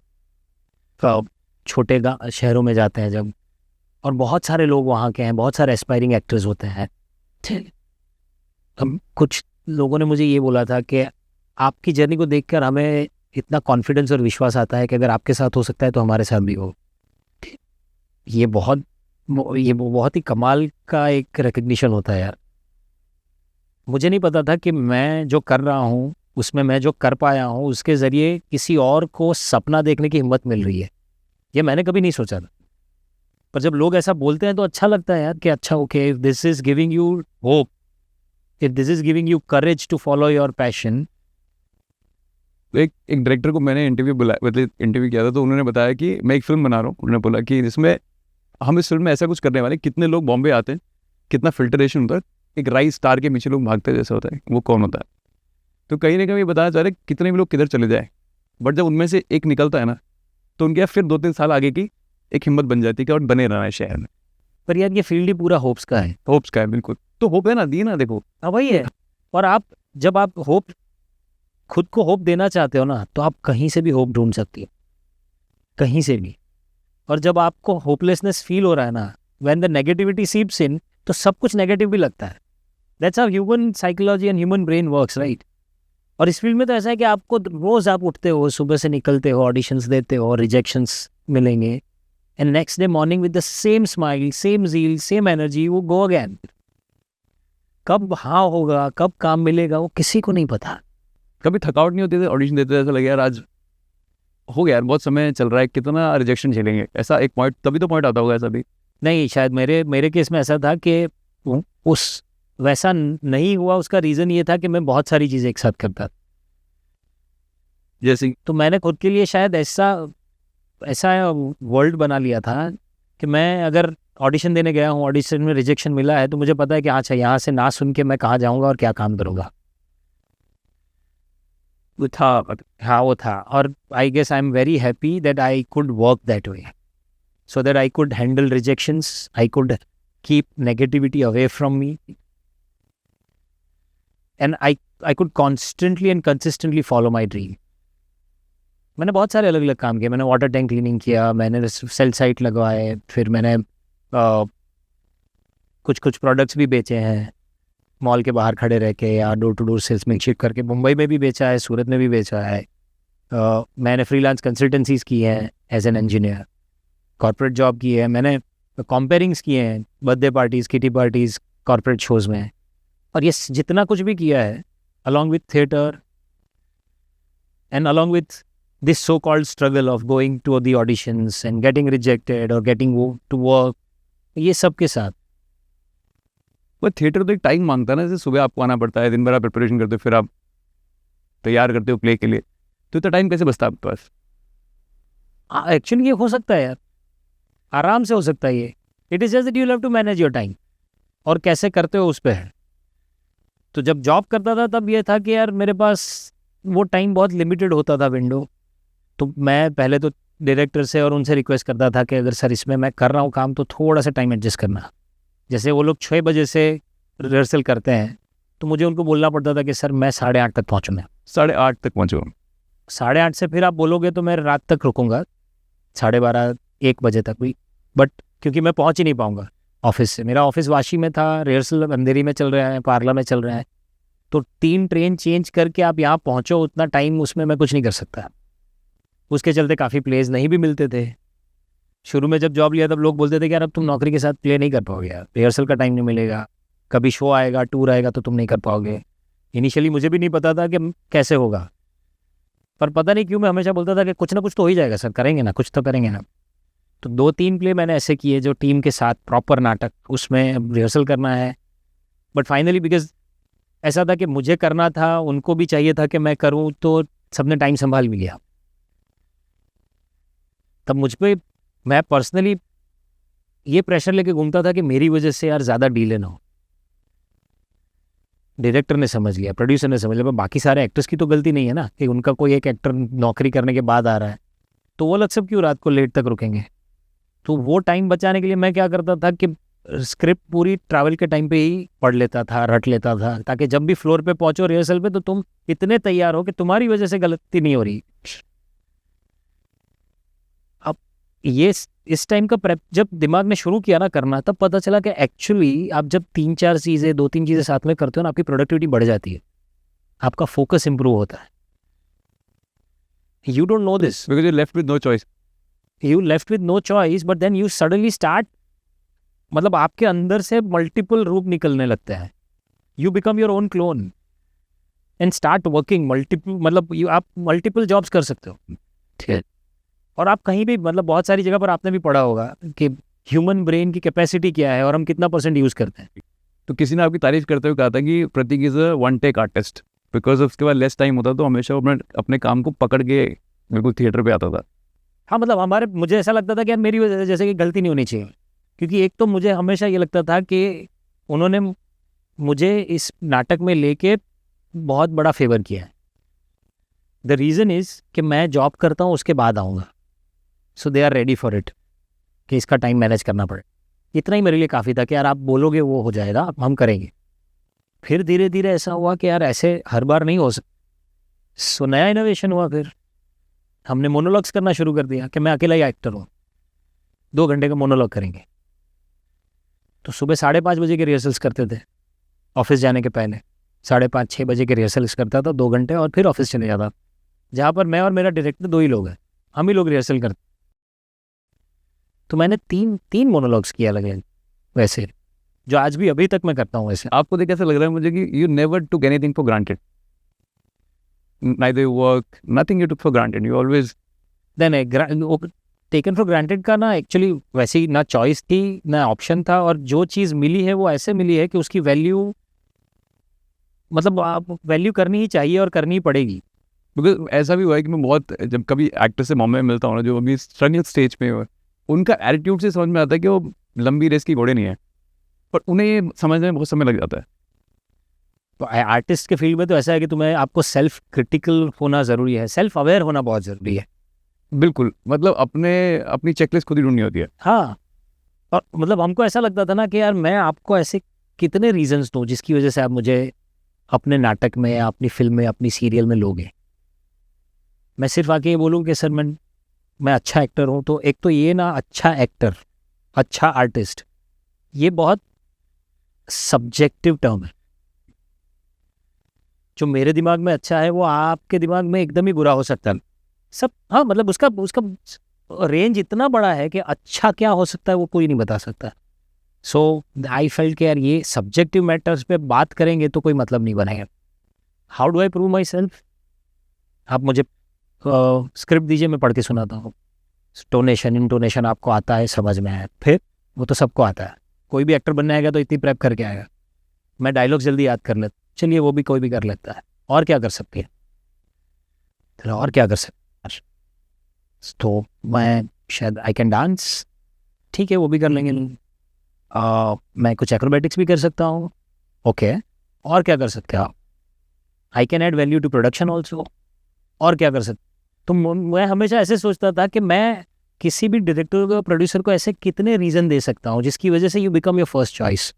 तो छोटे शहरों में जाते हैं जब, और बहुत सारे लोग वहाँ के हैं, बहुत सारे एस्पायरिंग एक्टर्स होते हैं। अब कुछ लोगों ने मुझे ये बोला था कि आपकी जर्नी को देखकर हमें इतना कॉन्फिडेंस और विश्वास आता है कि अगर आपके साथ हो सकता है तो हमारे साथ भी हो। ये बहुत ही कमाल का एक रिकग्निशन होता है यार। मुझे नहीं पता था कि मैं जो कर रहा हूँ उसमें, मैं जो कर पाया हूँ उसके ज़रिए किसी और को सपना देखने की हिम्मत मिल रही है। ये मैंने कभी नहीं सोचा था, पर जब लोग ऐसा बोलते हैं तो अच्छा लगता है यार कि अच्छा okay, if this is giving you hope, if this is giving you courage to follow your passion. एक डायरेक्टर को मैंने इंटरव्यू किया था, तो उन्होंने बताया कि मैं एक फिल्म बना रहा हूँ। उन्होंने बोला कि जिसमें हम इस फिल्म में ऐसा कुछ करने वाले, कितने लोग बॉम्बे आते हैं, कितना फिल्टरेशन होता है, एक राइस स्टार के पीछे लोग भागते हैं जैसा होता है, वो कौन होता है। तो कहीं ना कहीं बताना चाह रहे कितने भी लोग किधर चले जाए, बट जब उनमें से एक निकलता है ना, तो उनके फिर 2-3 साल आगे की एक हिम्मत बन जाती है कि और बने रहना है शहर में। पर यार ये फील्ड ही पूरा होप्स का है। होप्स का है, बिल्कुल। तो होप है ना, दी ना, देखो हाँ वही है। और आप जब आप होप, खुद को होप देना चाहते हो ना, तो आप कहीं से भी होप ढूंढ सकती हो, कहीं से भी। और जब आपको होपलेसनेस फील हो रहा है ना, व्हेन द नेगेटिविटी सीप्स इन, तो सब कुछ नेगेटिव भी लगता है। That's how human psychology and human brain works, right. और इस फील्ड में तो ऐसा है कि आपको रोज आप उठते हो, सुबह से निकलते हो, ऑडिशंस देते हो, रिजेक्शंस मिलेंगे, and next day morning with the same smile, same zeal, same energy, वो गो अगेन। कब हाँ होगा, कब काम मिलेगा, वो किसी को नहीं पता। कभी थकावट नहीं होती थी ऑडिशन देते, ऐसा लगे यार आज हो गया यार, बहुत समय चल रहा है, कितना रिजेक्शन झेलेंगे, ऐसा एक पॉइंट, तभी तो पॉइंट आता होगा ऐसा भी? नहीं, शायद मेरे केस में ऐसा था कि उस वैसा नहीं हुआ। उसका रीज़न ये था कि मैं बहुत सारी चीज़ें एक साथ करता था। जैसे तो मैंने खुद के लिए शायद ऐसा वर्ल्ड बना लिया था कि मैं अगर ऑडिशन देने गया हूँ, ऑडिशन में रिजेक्शन मिला है, तो मुझे पता है कि अच्छा यहाँ से ना सुन के मैं कहाँ जाऊँगा और क्या काम करूँगा। वो था, हाँ वो था। और I guess I am very happy that I could work that way, so that I could handle rejections, I could keep negativity away from me, and I could constantly and consistently follow my dream. मैंने बहुत सारे अलग अलग काम किए, मैंने वाटर टैंक क्लीनिंग किया, मैंने सेल साइट लगवाए, फिर मैंने कुछ कुछ प्रोडक्ट्स भी बेचे हैं मॉल के बाहर खड़े रह के या डोर टू डोर सेल्स में शिफ्ट करके। मुंबई में भी बेचा है, सूरत में भी बेचा है। मैंने फ्रीलांस कंसल्टेंसीज की हैं as an engineer, corporate job की है, मैंने कॉम्पेयरिंग्स किए हैं birthday parties, kitty parties, corporate shows में। और ये जितना कुछ भी किया है along with theatre and along with this so called struggle of going to the auditions and getting rejected और गेटिंग टू वर्क, ये सब के साथ। वो थिएटर तो एक टाइम मांगता है ना, जैसे सुबह आपको आना पड़ता है, दिन भर आप प्रिपरेशन करते हो, फिर आप तैयार करते हो प्ले के लिए, तो इतना टाइम कैसे बचता है आपके पास? एक्चुअली ये हो सकता है यार, आराम से हो सकता है ये। It is just that you have to manage your time, और कैसे करते हो उस पर है। तो जब जॉब करता था तब ये था कि यार मेरे पास वो टाइम बहुत लिमिटेड होता था, विंडो। तो मैं पहले तो डायरेक्टर से और उनसे रिक्वेस्ट करता था कि अगर सर इसमें मैं कर रहा हूँ काम, तो थोड़ा सा टाइम एडजस्ट करना। जैसे वो लोग 6 बजे से रिहर्सल करते हैं, तो मुझे उनको बोलना पड़ता था कि सर मैं 8:30 तक पहुँचूँगा। 8:30 तक पहुँचो? 8:30 से फिर आप बोलोगे तो मैं रात तक रुकूंगा, 12:30-1 बजे तक भी। बट क्योंकि मैं पहुंच ही नहीं पाऊंगा ऑफिस से, मेरा ऑफिस वाशी में था, रिहर्सल अंधेरी में चल रहा है, पार्ला में चल रहा है, तो 3 ट्रेन चेंज करके आप यहाँ पहुँचो, उतना टाइम उसमें मैं कुछ नहीं कर सकता। उसके चलते काफ़ी प्लेज नहीं भी मिलते थे। शुरू में जब जॉब लिया तब लोग बोलते थे कि यार अब तुम नौकरी के साथ प्ले नहीं कर पाओगे, यार रिहर्सल का टाइम नहीं मिलेगा, कभी शो आएगा, टूर आएगा तो तुम नहीं कर पाओगे। इनिशियली मुझे भी नहीं पता था कि कैसे होगा, पर पता नहीं क्यों मैं हमेशा बोलता था कि कुछ ना कुछ तो हो ही जाएगा सर, करेंगे ना, कुछ तो करेंगे ना। तो 2-3 प्ले मैंने ऐसे किए जो टीम के साथ प्रॉपर नाटक, उसमें रिहर्सल करना है। बट फाइनली बिकॉज ऐसा था कि मुझे करना था, उनको भी चाहिए था कि मैं करूं, तो सबने टाइम संभाल भी लिया। तब मुझ पर मैं पर्सनली ये प्रेशर लेके घूमता था कि मेरी वजह से यार ज़्यादा डीले ना हो। डायरेक्टर ने समझ लिया, प्रोड्यूसर ने समझ लिया, पर बाकी सारे एक्टर्स की तो गलती नहीं है ना कि उनका कोई एक एक्टर नौकरी करने के बाद आ रहा है, तो वो लोग सब क्यों रात को लेट तक रुकेंगे। तो वो टाइम बचाने के लिए मैं क्या करता था कि स्क्रिप्ट पूरी ट्रैवल के टाइम पे ही पढ़ लेता था, रट लेता था, ताकि जब भी फ्लोर पे पहुंचो रिहर्सल पे तो तुम इतने तैयार हो कि तुम्हारी वजह से गलती नहीं हो रही। अब ये इस टाइम का प्रेप जब दिमाग ने शुरू किया ना करना, तब पता चला कि एक्चुअली आप जब 3-4 चीज़ें, 2-3 चीज़ें साथ में करते हो ना, आपकी प्रोडक्टिविटी बढ़ जाती है, आपका फोकस इंप्रूव होता है। You don't know this because you're left with no choice. You left with no choice, but then you suddenly start, मतलब आपके अंदर से मल्टीपल रूप निकलने लगते हैं। You become your own clone and start working multiple, मतलब आप मल्टीपल जॉब्स कर सकते हो, ठीक है। और आप कहीं भी, मतलब बहुत सारी जगह पर आपने भी पढ़ा होगा कि ह्यूमन ब्रेन की कैपेसिटी क्या है और हम कितना % यूज़ करते हैं। तो किसी ने आपकी तारीफ करते हुए कहा था कि Prateek is a one take artist, because उसके बाद लेस टाइम होता तो हमेशा वो अपने काम को पकड़ के बिल्कुल थिएटर पे आता था। हाँ, मतलब मुझे ऐसा लगता था कि यार मेरी वजह से जैसे कि गलती नहीं होनी चाहिए, क्योंकि एक तो मुझे हमेशा ये लगता था कि उन्होंने मुझे इस नाटक में लेके बहुत बड़ा फेवर किया है। द रीज़न इज़ कि मैं जॉब करता हूँ, उसके बाद आऊँगा, so they are ready for it, कि इसका टाइम मैनेज करना पड़े। इतना ही मेरे लिए काफ़ी था कि यार आप बोलोगे वो हो जाएगा, हम करेंगे। फिर धीरे धीरे ऐसा हुआ कि यार ऐसे हर बार नहीं हो सकता, सो नया इनोवेशन हुआ। फिर हमने मोनोलॉग्स करना शुरू कर दिया कि मैं अकेला ही एक्टर हूँ, 2 घंटे का मोनोलॉग करेंगे। तो सुबह 5:30 बजे के रिहर्सल्स करते थे, ऑफिस जाने के पहले 5:30-6 बजे के रिहर्सल्स करता था 2 घंटे, और फिर ऑफिस चले जाता, जहाँ पर मैं और मेरा डायरेक्टर 2 ही लोग हैं, हम ही लोग रिहर्सल करते। तो मैंने 3 मोनोलॉग्स किया लगे वैसे, जो आज भी अभी तक मैं करता हूँ वैसे। आपको देख ऐसा लग रहा है मुझे कि you never took anything for granted, neither your work, nothing you took for granted, you always taken for granted का ना एक्चुअली वैसी ना चॉइस थी ना ऑप्शन था, और जो चीज़ मिली है वो ऐसे मिली है कि उसकी वैल्यू, मतलब आप वैल्यू करनी ही चाहिए और करनी ही पड़ेगी। बिकॉज ऐसा भी हुआ है कि मैं बहुत, जब कभी एक्टर से मॉम में मिलता हूँ ना, जो अभी स्टर्नियल स्टेज पे हो, उनका एटीट्यूड से समझ में आता है कि वो लंबी रेस की घोड़े नहीं है, पर उन्हें ये समझने में बहुत समय लग जाता है। तो आर्टिस्ट के फील्ड में तो ऐसा है कि तुम्हें आपको सेल्फ क्रिटिकल होना ज़रूरी है, सेल्फ अवेयर होना बहुत ज़रूरी है। बिल्कुल, मतलब अपनी चेकलिस्ट खुद ही ढूंढनी होती है। हाँ, और मतलब हमको ऐसा लगता था ना कि यार मैं आपको ऐसे कितने रीजंस दूं जिसकी वजह से आप मुझे अपने नाटक में, अपनी फिल्म में, अपनी सीरियल में लोगे। मैं सिर्फ आके ये बोलूँ कि सर मैं अच्छा एक्टर हूँ, तो एक तो ये ना, अच्छा एक्टर, अच्छा आर्टिस्ट, ये बहुत सब्जेक्टिव टर्म है। जो मेरे दिमाग में अच्छा है वो आपके दिमाग में एकदम ही बुरा हो सकता है। सब, हाँ, मतलब उसका रेंज इतना बड़ा है कि अच्छा क्या हो सकता है वो कोई नहीं बता सकता। सो आई फेल्ट कि यार ये सब्जेक्टिव मैटर्स पे बात करेंगे तो कोई मतलब नहीं बनेगा। How do I prove my self? आप मुझे स्क्रिप्ट दीजिए, मैं पढ़ के सुनाता हूँ। टोनेशन, इंटोनेशन आपको आता है, समझ में आया, फिर वो तो सबको आता है। कोई भी एक्टर बनने आएगा तो इतनी प्रेप करके आएगा। मैं डायलॉग जल्दी याद कर लेता, चलिए वो भी कोई भी कर लेता है। और क्या कर सकती है? चलो और क्या कर सकते? तो मैं शायद आई कैन डांस, ठीक है वो भी कर लेंगे। मैं कुछ एक्रोबैटिक्स भी कर सकता हूँ, ओके। और क्या कर सकते हैं आप? I can add value to production also. और क्या कर सकते? तो मैं हमेशा ऐसे सोचता था कि मैं किसी भी डायरेक्टर को, प्रोड्यूसर को ऐसे कितने रीज़न दे सकता हूँ जिसकी वजह से you become your first choice.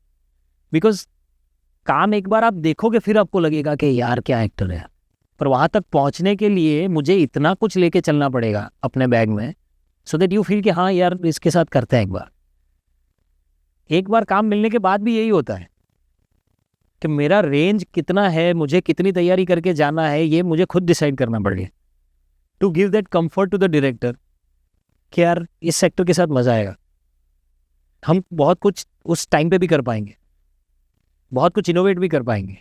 Because काम एक बार आप देखोगे फिर आपको लगेगा कि यार क्या एक्टर है। पर वहाँ तक पहुँचने के लिए मुझे इतना कुछ लेके चलना पड़ेगा अपने बैग में, सो दैट यू फील कि हाँ यार इसके साथ करते हैं एक बार काम मिलने के बाद भी यही होता है कि मेरा रेंज कितना है, मुझे कितनी तैयारी करके जाना है, ये मुझे खुद डिसाइड करना पड़ेगा। To give that comfort to the director कि यार इस सेक्टर के साथ मज़ा आएगा, हम बहुत कुछ उस टाइम पे भी कर पाएंगे, बहुत कुछ इनोवेट भी कर पाएंगे।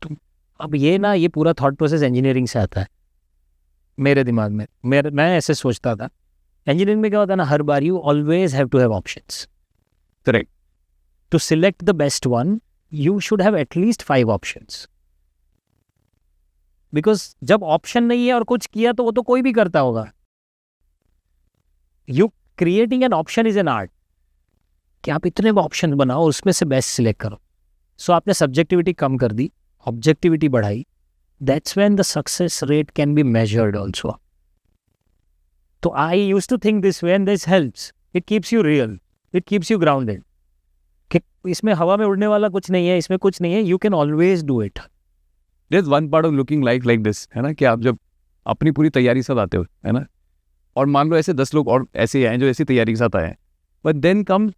तो अब ये पूरा थॉट प्रोसेस इंजीनियरिंग से आता है मेरे दिमाग में। मैं ऐसे सोचता था। इंजीनियरिंग में क्या होता है ना, हर बार you always have to have options. Correct. To select the best one you should have at least 5 options. Because जब ऑप्शन नहीं है और कुछ किया तो वो तो कोई भी करता होगा। You creating an option is an art, कि आप इतने ऑप्शन बनाओ उसमें से बेस्ट सिलेक्ट करो। सो आपने सब्जेक्टिविटी कम कर दी, ऑब्जेक्टिविटी बढ़ाई। That's when the success rate can be measured also. तो I use to think this way and this helps. It keeps you real, it keeps you grounded. कि इसमें हवा में उड़ने वाला कुछ नहीं है, इसमें कुछ नहीं है, you can always do it. There is one part of looking like this, है ना, कि आप जब अपनी पूरी तैयारी के साथ आते हो, है ना, और मान लो ऐसे 10 लोग और ऐसे हैं जो ऐसी तैयारी के साथ आए हैं, but then come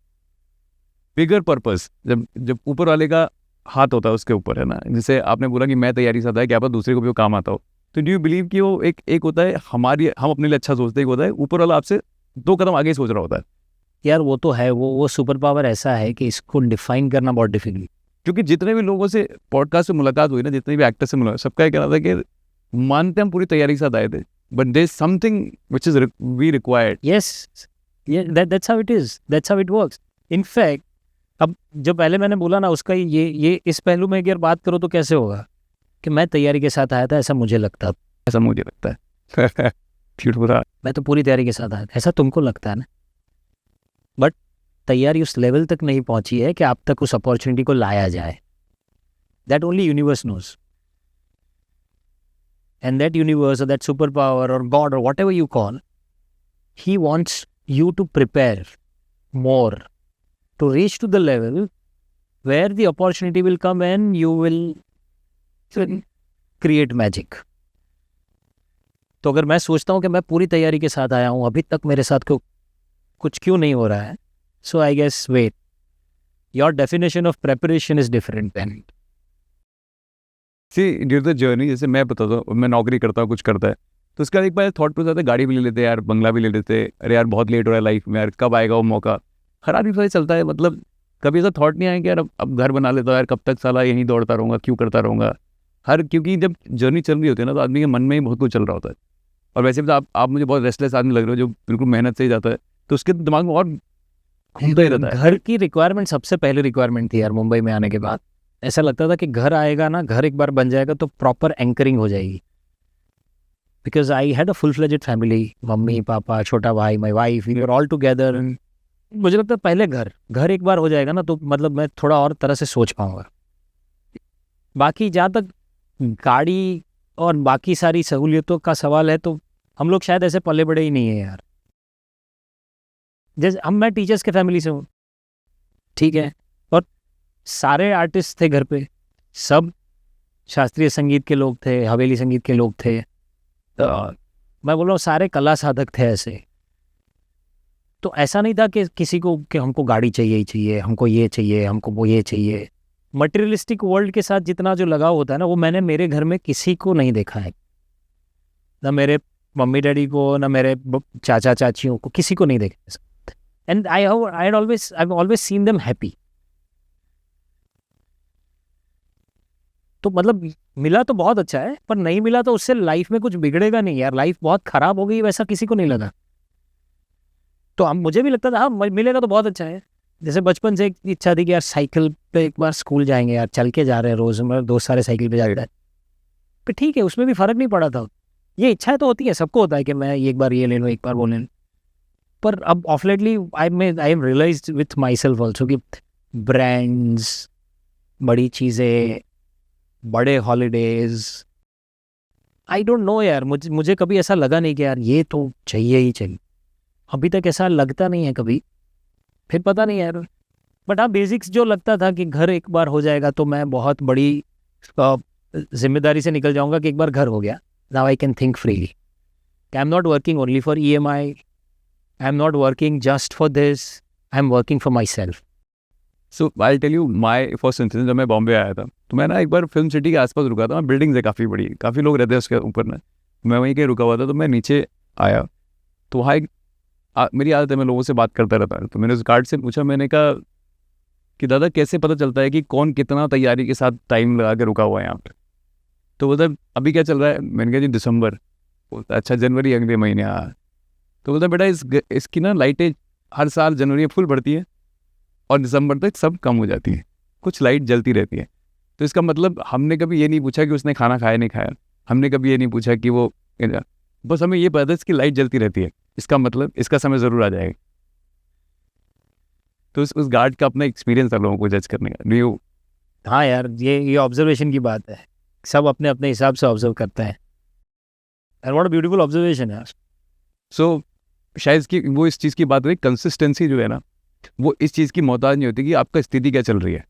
bigger purpose, जब ऊपर वाले का हाथ होता है उसके ऊपर, है ना। जैसे आपने बोला कि मैं तैयारी के साथ आया, क्या पता दूसरे को भी वो काम आता हो। तो डू यू बिलीव कि वो एक होता है हम अपने लिए अच्छा सोचते हैं, एक होता है ऊपर वाला आपसे 2 कदम आगे सोच रहा होता है। यार वो तो है, वो सुपर पावर ऐसा है कि इसको डिफाइन करना बहुत डिफिकल्ट। क्योंकि जितने भी लोगों से पॉडकास्ट से मुलाकात हुई ना, जितने भी एक्टर से मुलाकात, सबका ये कहना था कि मानते हम पूरी तैयारी के साथ आए थे, but there is something which is we required. Yes, that's how it is, that's how it works. In fact अब जो पहले मैंने बोला ना, उसका ये इस पहलू में अगर बात करो तो कैसे होगा कि मैं तैयारी के साथ आया था, ऐसा मुझे लगता है। मैं तो पूरी तैयारी के साथ आया था, ऐसा तुमको लगता है ना। बट तैयारी उस लेवल तक नहीं पहुंची है कि आप तक उस अपॉर्चुनिटी को लाया जाए। That only universe knows. And that universe और दैट सुपर पावर और गॉड और whatever you call, he wants you to prepare more to reach to the level where the opportunity will come and you will create magic. तो अगर मैं सोचता हूँ कि मैं पूरी तैयारी के साथ आया हूँ, अभी तक मेरे साथ कुछ क्यों नहीं हो रहा है, so I guess wait, your definition of preparation is different then. See, during the journey, जैसे मैं बताता हूँ, मैं नौकरी करता हूँ, कुछ करता है, तो उसके बाद एक बार थॉट प्रोसेस आता है, गाड़ी भी ले लेते यार, बंगला भी ले लेते, अरे यार बहुत लेट हो रहा है लाइफ में, यार कब आएगा वो मौका। हर आदमी पता चलता है, मतलब कभी ऐसा थॉट नहीं आया कि यार अब घर बना लेता हूँ, यार कब तक साला यहीं दौड़ता रहूँगा, क्यों करता रहूँगा। क्योंकि जब जर्नी चल रही होती है ना, तो आदमी के मन में ही बहुत कुछ चल रहा होता है। और वैसे भी तो आप मुझे बहुत रेस्टलेस आदमी लग रहे हो, जो बिल्कुल मेहनत से ही जाता है, तो उसके दिमाग में और घूमता ही रहता है। घर की रिक्वायरमेंट सबसे पहले रिक्वायरमेंट थी यार। मुंबई में आने के बाद ऐसा लगता था कि घर आएगा ना, घर एक बार बन जाएगा तो प्रॉपर एंकरिंग हो जाएगी। Because I had a full fledged family, मम्मी पापा, छोटा भाई, my wife, we were all together. मुझे लगता है पहले घर एक बार हो जाएगा ना तो मतलब मैं थोड़ा और तरह से सोच पाऊंगा। बाकी जहाँ तक गाड़ी और बाकी सारी सहूलियतों का सवाल है तो हम लोग शायद ऐसे पले बड़े ही नहीं है यार। जैसे मैं टीचर्स के फैमिली से हूँ, ठीक है, और सारे आर्टिस्ट थे घर पे, सब शास्त्रीय संगीत के लोग थे, हवेली संगीत के लोग थे, तो मैं बोल रहा हूँ सारे कला साधक थे ऐसे। तो ऐसा नहीं था कि किसी को कि हमको गाड़ी चाहिए ही चाहिए, हमको ये चाहिए, हमको वो ये चाहिए। मटेरियलिस्टिक वर्ल्ड के साथ जितना जो लगाव होता है ना वो मैंने मेरे घर में किसी को नहीं देखा है, ना मेरे मम्मी डैडी को, ना मेरे चाचा चाचियों को, किसी को नहीं देखा। And I always seen them happy. तो मतलब मिला तो बहुत अच्छा है, पर नहीं मिला तो उससे लाइफ में कुछ बिगड़ेगा नहीं यार, लाइफ बहुत खराब हो गई वैसा किसी को नहीं लगा। तो हम मुझे भी लगता था हाँ मिलेगा तो बहुत अच्छा है। जैसे बचपन से एक इच्छा थी कि यार साइकिल पे एक बार स्कूल जाएंगे यार, चल के जा रहे हैं रोज, मेरे दोस्त सारे साइकिल पे जा रहे हैं, पर ठीक है उसमें भी फर्क नहीं पड़ा था। ये इच्छाएं तो होती है, सबको होता है कि मैं एक बार ये ले लूँ, एक बार वो ले लूँ। पर अब of lately I am realised with myself also कि ब्रांड्स, बड़ी चीज़ें, बड़े हॉलीडेज, आई डोंट नो यार, मुझे कभी ऐसा लगा नहीं कि यार ये तो चाहिए ही चाहिए। अभी तक ऐसा लगता नहीं है कभी, फिर पता नहीं यार। बट हाँ बेसिक्स जो लगता था कि घर एक बार हो जाएगा तो मैं बहुत बड़ी जिम्मेदारी से निकल जाऊंगा कि एक बार घर हो गया, now I can think freely. I am not working only for EMI, I am not working just for this, I am working for myself. So I tell you my first incident. जब मैं बॉम्बे आया था तो मैं ना एक बार फिल्म सिटी के आसपास रुका था, बिल्डिंग्स है काफ़ी बड़ी, काफ़ी लोग रहते हैं उसके ऊपर ना, मैं वहीं के रुका हुआ था। तो मैं नीचे आया तो वहाँ एक मेरी आदत है मैं लोगों से बात करता रहता है, तो मैंने उस गार्ड से पूछा, मैंने कहा कि दादा कैसे पता चलता है कि कौन कितना तैयारी के साथ टाइम लगा के रुका हुआ है यहाँ पे। तो बोलता अभी क्या चल रहा है, मैंने कहा जी दिसंबर। बोलता अच्छा जनवरी अगले महीने। हाँ। तो बोलता बेटा इसकी ना लाइटें हर साल जनवरी में फुल बढ़ती है और दिसंबर तक सब कम हो जाती है, कुछ लाइट जलती रहती है। तो इसका मतलब हमने कभी ये नहीं पूछा कि उसने खाना खाया नहीं खाया, हमने कभी ये नहीं पूछा कि वो, बस हमें ये पता है इसकी लाइट जलती रहती है, इसका मतलब इसका समय ज़रूर आ जाएगा। तो उस गार्ड का अपना एक्सपीरियंस था लोगों को जज करने का। नहीं हाँ यार ये ऑब्जर्वेशन की बात है, सब अपने अपने हिसाब से ऑब्जर्व करते हैं। And what a beautiful observation है। सो शायद इसकी वो इस चीज़ की बात हुई, कंसिस्टेंसी जो है ना वो इस चीज़ की मोहताज नहीं होती कि आपका स्थिति क्या चल रही है,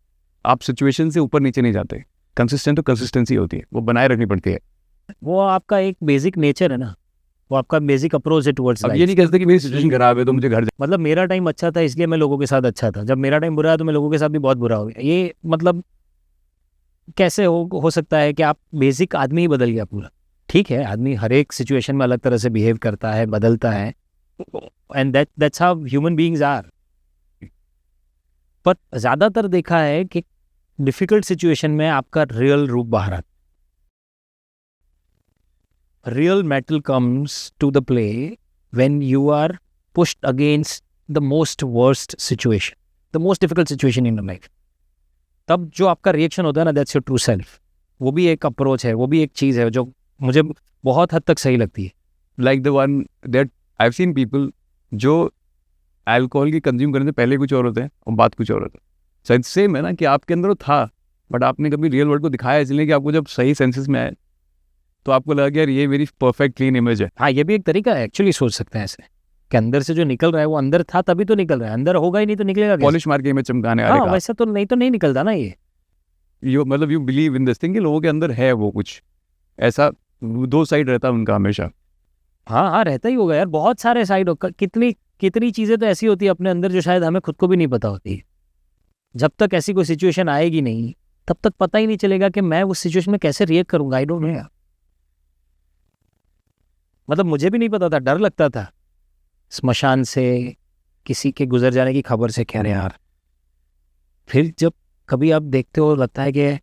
आप सिचुएशन से ऊपर नीचे नहीं जाते। कंसिस्टेंट तो कंसिस्टेंसी होती है, वो बनाए रखनी पड़ती है। वो आपका एक बेसिक नेचर है ना, वो आपका बेसिक अप्रोच है टुवर्ड्स अब लाइफ। ये नहीं कहते कि मेरी सिचुएशन खराब है तो मुझे घर मतलब मेरा टाइम अच्छा था इसलिए मैं लोगों के साथ अच्छा था, जब मेरा टाइम बुरा है तो मैं लोगों के साथ भी बहुत बुरा हो गया। ये मतलब कैसे हो सकता है कि आप बेसिक आदमी ही बदल गया पूरा। ठीक है आदमी हर एक सिचुएशन में अलग तरह से बिहेव करता है, बदलता है, and that's how human beings are. पर ज़्यादातर देखा है कि डिफिकल्ट सिचुएशन में आपका रियल रूप बाहर आता है। Real metal comes to the play when you are pushed against the most worst situation, the most difficult situation in life. तब जो आपका रिएक्शन होता है ना, दैट्स योर ट्रू सेल्फ। वो भी एक अप्रोच है, वो भी एक चीज़ है जो मुझे बहुत हद तक सही लगती है। Like the one that I have seen people जो अल्कोहल की कंज्यूम करने से पहले कुछ और होते हैं और बात कुछ और होता है। शायद सेम है ना कि आपके अंदर वो था बट आपने कभी रियल वर्ल्ड को दिखाया, इसलिए कि आपको जब सही सेंसेस में आए तो आपको लगा कि यार ये मेरी परफेक्ट क्लीन इमेज है। हाँ ये भी एक तरीका है, एक्चुअली सोच सकते हैं ऐसे कि अंदर से जो निकल रहा है वो अंदर था तभी तो निकल रहा है, अंदर होगा ही नहीं तो निकलेगा कैसे? पॉलिश मार के इमेज चमकाने वाले हाँ का। वैसे तो नहीं निकलता ना ये। यू मतलब you believe in this thing कि लोगों के अंदर है वो कुछ ऐसा, दो साइड रहता है उनका हमेशा। हाँ रहता ही होगा यार, बहुत सारे साइड हो, कितनी चीज़ें तो ऐसी होती है अपने अंदर जो शायद हमें खुद को भी नहीं पता होती। जब तक ऐसी कोई सिचुएशन आएगी नहीं तब तक पता ही नहीं चलेगा कि मैं उस सिचुएशन में कैसे रिएक्ट करूंगा। आई डोंट नो। मतलब मुझे भी नहीं पता था, डर लगता था स्मशान से किसी के गुजर जाने की खबर से, कह रहे यार। फिर जब कभी आप देखते हो लगता है कि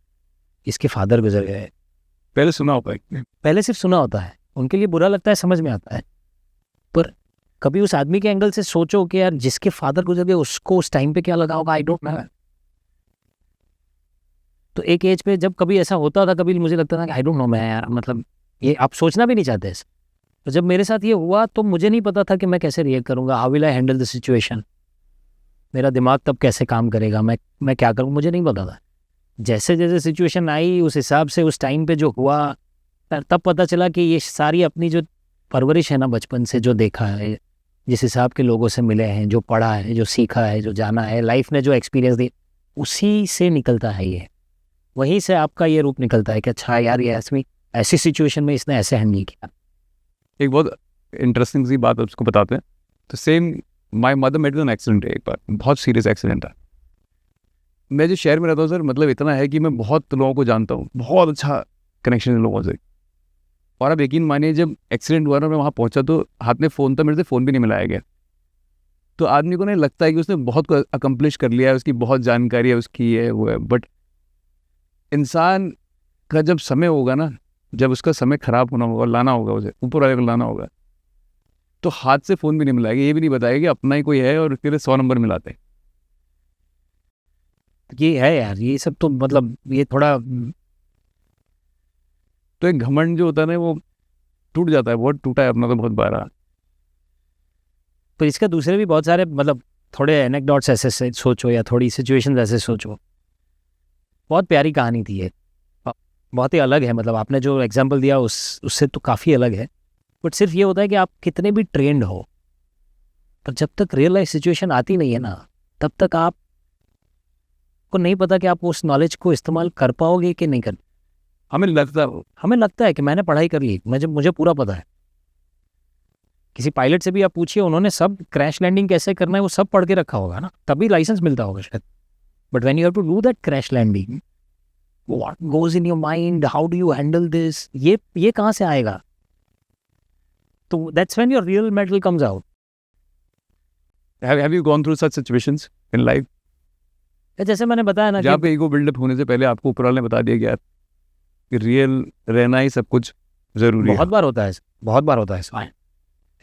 इसके फादर गुजर गए, पहले सुना होता है, पहले सिर्फ सुना होता है, उनके लिए बुरा लगता है, समझ में आता है। पर कभी उस आदमी के एंगल से सोचो कि यार जिसके फादर गुजर गए उसको उस टाइम पे क्या लगा होगा। आई डोंट नो। तो एक एज पे जब कभी ऐसा होता था, कभी मुझे लगता था कि आई डोंट नो मैं यार, मतलब ये आप सोचना भी नहीं चाहते इसे। तो जब मेरे साथ ये हुआ तो मुझे नहीं पता था कि मैं कैसे रिएक्ट करूंगा, how will I handle the situation. मेरा दिमाग तब कैसे काम करेगा, मैं क्या करूँ, मुझे नहीं पता था। जैसे जैसे सिचुएशन आई उस हिसाब से उस टाइम पे जो हुआ, तब पता चला कि ये सारी अपनी जो परवरिश है ना, बचपन से जो देखा है, जिस हिसाब के लोगों से मिले हैं, जो पढ़ा है, जो सीखा है, जो जाना है, लाइफ ने जो एक्सपीरियंस दी, उसी से निकलता है ये। वहीं से आपका ये रूप निकलता है कि अच्छा यार, ये ऐसी सिचुएशन में इसने ऐसे हैंडल किया। एक बहुत इंटरेस्टिंग सी बात उसको बताते हैं। तो same my mother made an accident है, एक बार बहुत सीरियस एक्सीडेंट था। मैं जो शहर में रहता हूँ सर, मतलब इतना है कि मैं बहुत लोगों को जानता हूँ, बहुत अच्छा कनेक्शन है लोगों से। और अब यकीन मानिए, जब एक्सीडेंट हुआ ना, मैं वहाँ पहुँचा तो हाथ में फ़ोन था, मेरे से फ़ोन भी नहीं मिलाया गया। तो आदमी को नहीं लगता है कि उसने बहुत कुछ अकम्प्लिश कर लिया है, उसकी बहुत जानकारी है, उसकी है वो है। बट इंसान का जब समय होगा ना, जब उसका समय ख़राब होना होगा, लाना होगा, उसे ऊपर वाले को लाना होगा, तो हाथ से फ़ोन भी नहीं मिलाएगा, ये भी नहीं बताएगा कि अपना ही कोई है और उसके लिए 100 नंबर मिलाते हैं। ये है यार, ये सब तो मतलब ये थोड़ा तो एक घमंड जो होता है ना, वो टूट जाता है। बहुत टूटा है अपना तो बहुत बार। पर इसका दूसरे भी बहुत सारे मतलब थोड़े एनेक्डोट्स ऐसे से सोचो या थोड़ी सिचुएशंस ऐसे सोचो। बहुत प्यारी कहानी थी ये, बहुत ही अलग है। मतलब आपने जो एग्जांपल दिया उससे तो काफ़ी अलग है। बट सिर्फ ये होता है कि आप कितने भी ट्रेंड हो, पर जब तक रियल लाइफ सिचुएशन आती नहीं है ना, तब तक आप को नहीं पता कि आप उस नॉलेज को इस्तेमाल कर पाओगे कि नहीं कर। हमें लगता है कि मैंने पढ़ाई कर ली, मुझे पूरा पता है। किसी पायलट से भी आप पूछिए, उन्होंने सब क्रैश लैंडिंग कैसे करना है वो सब पढ़ के रखा होगा ना, तभी लाइसेंस मिलता होगा शायद। But when you have to do that crash landing, what goes in your mind, how do you handle this, ये कहाँ से आएगा? तो that's when your real metal comes out. Have you gone through such situations in life? जैसे मैंने बताया ना जहाँ पे ईगो बिल्डअप होने से पहले आपको ऊपर वाले ने बता दिया गया कि रियल रहना ही सब कुछ जरूरी है। बहुत बार होता है।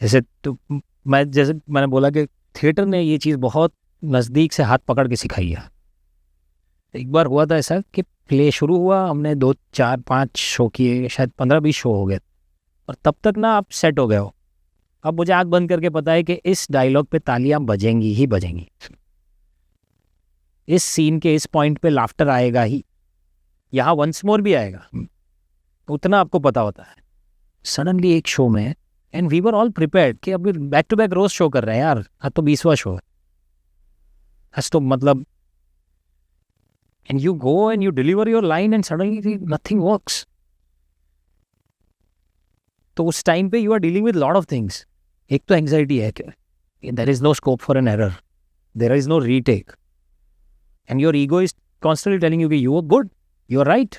जैसे तो जैसे मैंने बोला कि थिएटर ने ये चीज़ बहुत नज़दीक से हाथ पकड़ के सिखाई है। एक बार हुआ था ऐसा कि प्ले शुरू हुआ, हमने 2 4 5 शो किए, शायद 15-20 शो हो गए, और तब तक ना आप सेट हो गए हो। अब मुझे आँख बंद करके पता है कि इस डायलॉग पे तालियां बजेंगी ही बजेंगी, इस सीन के इस पॉइंट पे लाफ्टर आएगा ही, यहाँ वंस मोर भी आएगा, उतना आपको पता होता है। सडनली एक शो में, and we were all prepared कि अभी बैक टू बैक रोज शो कर रहे हैं यार, आज तो 20वां शो है, आज तो मतलब, and you go and you deliver your line and suddenly nothing works. तो उस टाइम पे you are dealing with lot of things. एक तो एंग्जाइटी है कि there is no scope for an error, there is no retake, and your ego is constantly telling you कि you are good, you are right.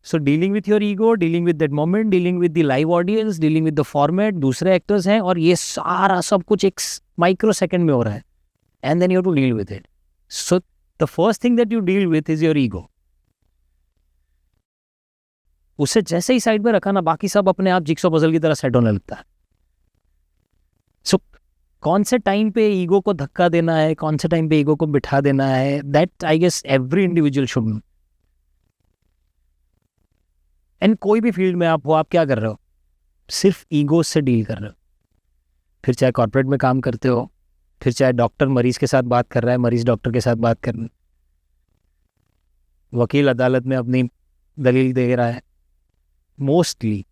So dealing with your ego, dealing with that moment, dealing with the live audience, dealing with the format, दूसरे actors हैं, और ये सारा सब कुछ एक माइक्रो सेकेंड में हो रहा है, and then you have to deal with it. So the first thing that you deal with is your ego. उसे जैसे ही साइड पे रखा ना, बाकी सब अपने आप जिक्सो पजल की तरह सेट होने लगता है। So कौन से टाइम पे ईगो को धक्का देना है, कौन से टाइम पे ईगो को बिठा देना है, that I guess every individual should know. And कोई भी फील्ड में आप हो, आप क्या कर रहे हो, सिर्फ ईगो से डील कर रहे हो। फिर चाहे कॉर्पोरेट में काम करते हो, फिर चाहे डॉक्टर मरीज के साथ बात कर रहा है, मरीज डॉक्टर के साथ बात कर रहा है, वकील अदालत में अपनी दलील दे रहा है। Mostly,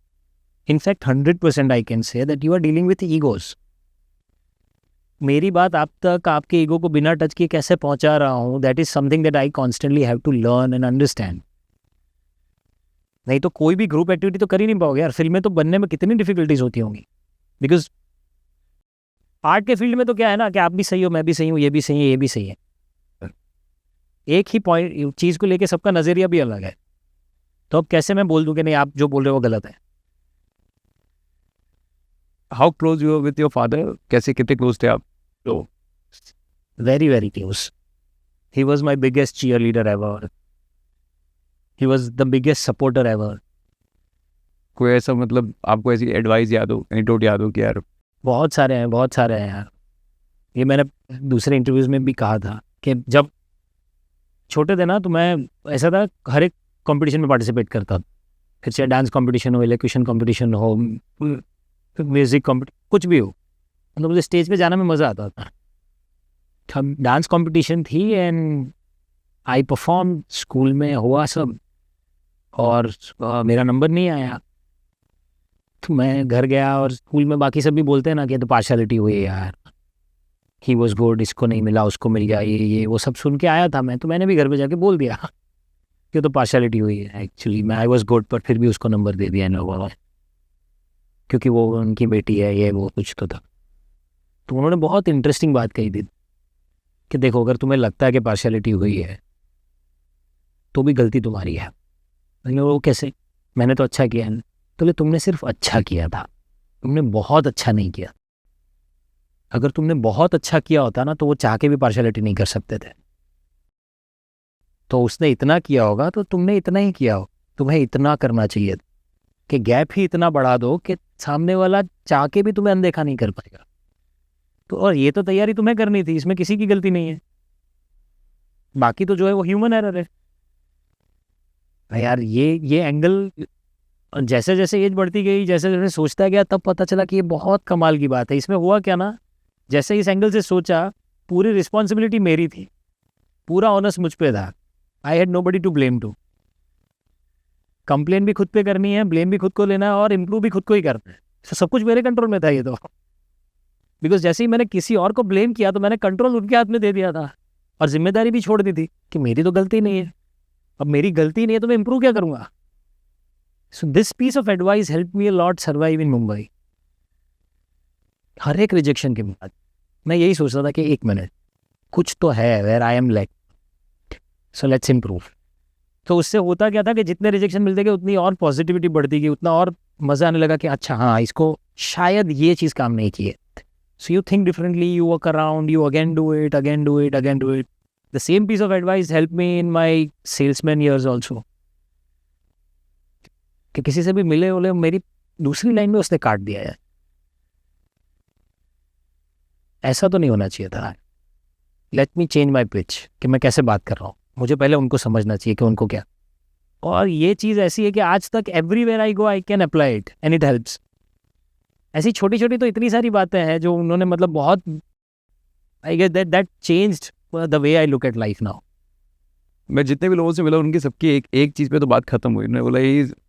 in fact 100% I can say that you are dealing with egos. मेरी बात आप तक आपके ईगो को बिना टच किए कैसे पहुंचा रहा हूँ, that is something that I constantly have to learn and understand. नहीं तो कोई भी ग्रुप एक्टिविटी तो कर ही नहीं पाओगे यार। फिल्में तो बनने में कितनी डिफिकल्टीज होती होंगी, बिकॉज आर्ट के फील्ड में तो क्या है ना कि आप भी सही हो, मैं भी सही हूँ, ये भी सही है, ये भी सही है, एक ही पॉइंट चीज़ को लेके सबका नज़रिया भी अलग है। तो अब कैसे मैं बोल दूं कि नहीं आप जो बोल रहे हो वो गलत है। How close you with your father, कैसे कितने क्लोज थे आप? तो very very close. He was my biggest cheerleader ever, he was the biggest supporter ever. कोई ऐसा मतलब आपको ऐसी एडवाइस याद हो, एनीडोट याद हो कि यार? बहुत सारे हैं यार। ये मैंने दूसरे इंटरव्यूज में भी कहा था कि जब छोटे थे ना, तो मैं ऐसा था हर एक कंपटीशन में पार्टिसिपेट करता था, फिर चाहे डांस कंपटीशन हो, इलेक्ट्रिशियन कंपटीशन हो, म्यूजिक कंपटीशन, कुछ भी हो, मतलब मुझे स्टेज पे जाना में मज़ा आता था। हम डांस कंपटीशन थी एंड आई परफॉर्म, स्कूल में हुआ सब, और मेरा नंबर नहीं आया। तो मैं घर गया और स्कूल में बाकी सब भी बोलते हैं ना कि तो पार्शलिटी हुई है यार, ही वॉज गुड, इसको नहीं मिला उसको मिल गया, ये वो सब सुन के आया था मैं। तो मैंने भी घर पे जाके बोल दिया कि तो पार्शलिटी हुई है, एक्चुअली मैं आई वॉज गुड पर फिर भी उसको नंबर दे दिया इन लोगों ने, क्योंकि वो उनकी बेटी है, ये वो कुछ तो था। तो उन्होंने बहुत इंटरेस्टिंग बात कही थी कि देखो अगर तुम्हें लगता है कि पार्शलिटी हुई है तो भी गलती तुम्हारी है। मैंने वो कैसे, मैंने तो अच्छा किया है। तो तुमने सिर्फ अच्छा किया था, तुमने बहुत अच्छा नहीं किया। अगर तुमने बहुत अच्छा किया होता ना तो वो चाह के भी पार्शलिटी नहीं कर सकते थे। तो उसने इतना किया होगा तो तुमने इतना ही किया हो, तुम्हें इतना करना चाहिए कि गैप ही इतना बढ़ा दो कि सामने वाला चाह के भी तुम्हें अनदेखा नहीं कर पाएगा। तो और ये तो तैयारी तुम्हें करनी थी, इसमें किसी की गलती नहीं है। बाकी तो जो है वो ह्यूमन एरर है यार। ये एंगल जैसे जैसे एज बढ़ती गई, जैसे जैसे सोचता गया, तब पता चला कि ये बहुत कमाल की बात है। इसमें हुआ क्या ना, जैसे इस एंगल से सोचा, पूरी रिस्पॉन्सिबिलिटी मेरी थी, पूरा ऑनर्स मुझ पे था। I had nobody to blame too. Complain भी खुद पे करनी है, ब्लेम भी खुद को लेना है, और इम्प्रूव भी खुद को ही करना है। तो सब कुछ मेरे कंट्रोल में था ये तो। बिकॉज जैसे ही मैंने किसी और को ब्लेम किया तो मैंने कंट्रोल उनके हाथ में दे दिया था, और जिम्मेदारी भी छोड़ दी थी कि मेरी तो गलती नहीं है। अब मेरी गलती नहीं है तो मैं इम्प्रूव क्या करूँगा। So this piece of advice help me a lot survive in Mumbai. हर एक रिजेक्शन के बाद मैं यही सोच रहा था कि एक मिनट, कुछ तो है where I am lack, so let's improve. तो उससे होता क्या था कि जितने रिजेक्शन मिलते गए उतनी और पॉजिटिविटी बढ़ती गई, उतना और मज़ा आने लगा कि अच्छा हाँ, इसको शायद ये चीज़ काम नहीं की है। So you think differently, you work around, you again do it, again do it, again do it. The same piece of advice help me in my salesman years also. कि किसी से भी मिले बोले मेरी दूसरी लाइन में उसने काट दिया है, ऐसा तो नहीं होना चाहिए था। Let me change my pitch, कि मैं कैसे बात कर रहा हूँ। मुझे पहले उनको समझना चाहिए कि उनको क्या। और ये चीज़ ऐसी है कि आज तक everywhere I go I can apply it and it helps. ऐसी छोटी छोटी तो इतनी सारी बातें हैं जो उन्होंने मतलब बहुत, I guess that changed the way I look at life now. मैं जितने भी लोगों से मिला उनकी सबकी एक चीज़ पे तो बात खत्म हुई। उन्होंने बोला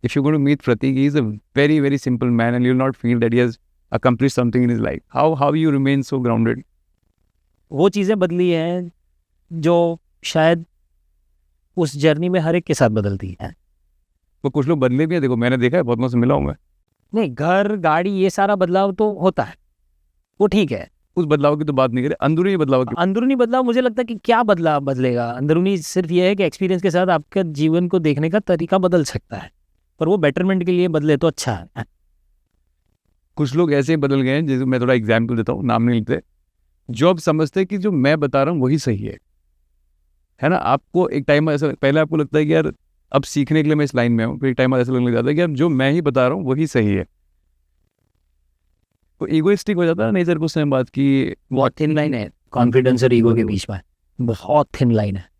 if you're going to meet Pratik, he is a very, very simple man and you'll not feel that he has accomplished something in his life. How you remain so grounded? वो चीज़ें बदली हैं जो शायद उस जर्नी में हर एक के साथ बदलती हैं। वो कुछ लोग बदले भी हैं, देखो मैंने देखा है, बहुत लोगों से मिला हूँ मैं। नहीं, घर गाड़ी ये सारा बदलाव तो होता है, वो ठीक है। उस बदलाव की तो बात नहीं करें, अंदरूनी बदलाव की। अंदरूनी बदलाव मुझे लगता है कि क्या बदलाव बदलेगा। अंदरूनी सिर्फ ये है कि एक्सपीरियंस के साथ आपका जीवन को देखने का तरीका बदल सकता है, पर वो बेटरमेंट के लिए बदले तो अच्छा है। कुछ लोग ऐसे ही बदल गए हैं, जैसे मैं थोड़ा एग्जाम्पल देता हूँ, नाम नहीं लेते, जो अब समझते हैं कि जो मैं बता रहा हूँ वही सही है ना। आपको एक टाइम ऐसा, पहले आपको लगता है कि यार अब सीखने के लिए मैं इस लाइन में हूँ, फिर एक टाइम ऐसा लगने लग जाता है कि अब जो मैं ही बता रहा हूँ वही सही है। तो ईगोइस्टिक हो जाता है नेचर को, उसने बात की। बहुत थिन लाइन है कॉन्फिडेंस और ईगो के बीच में, बहुत थिन लाइन है।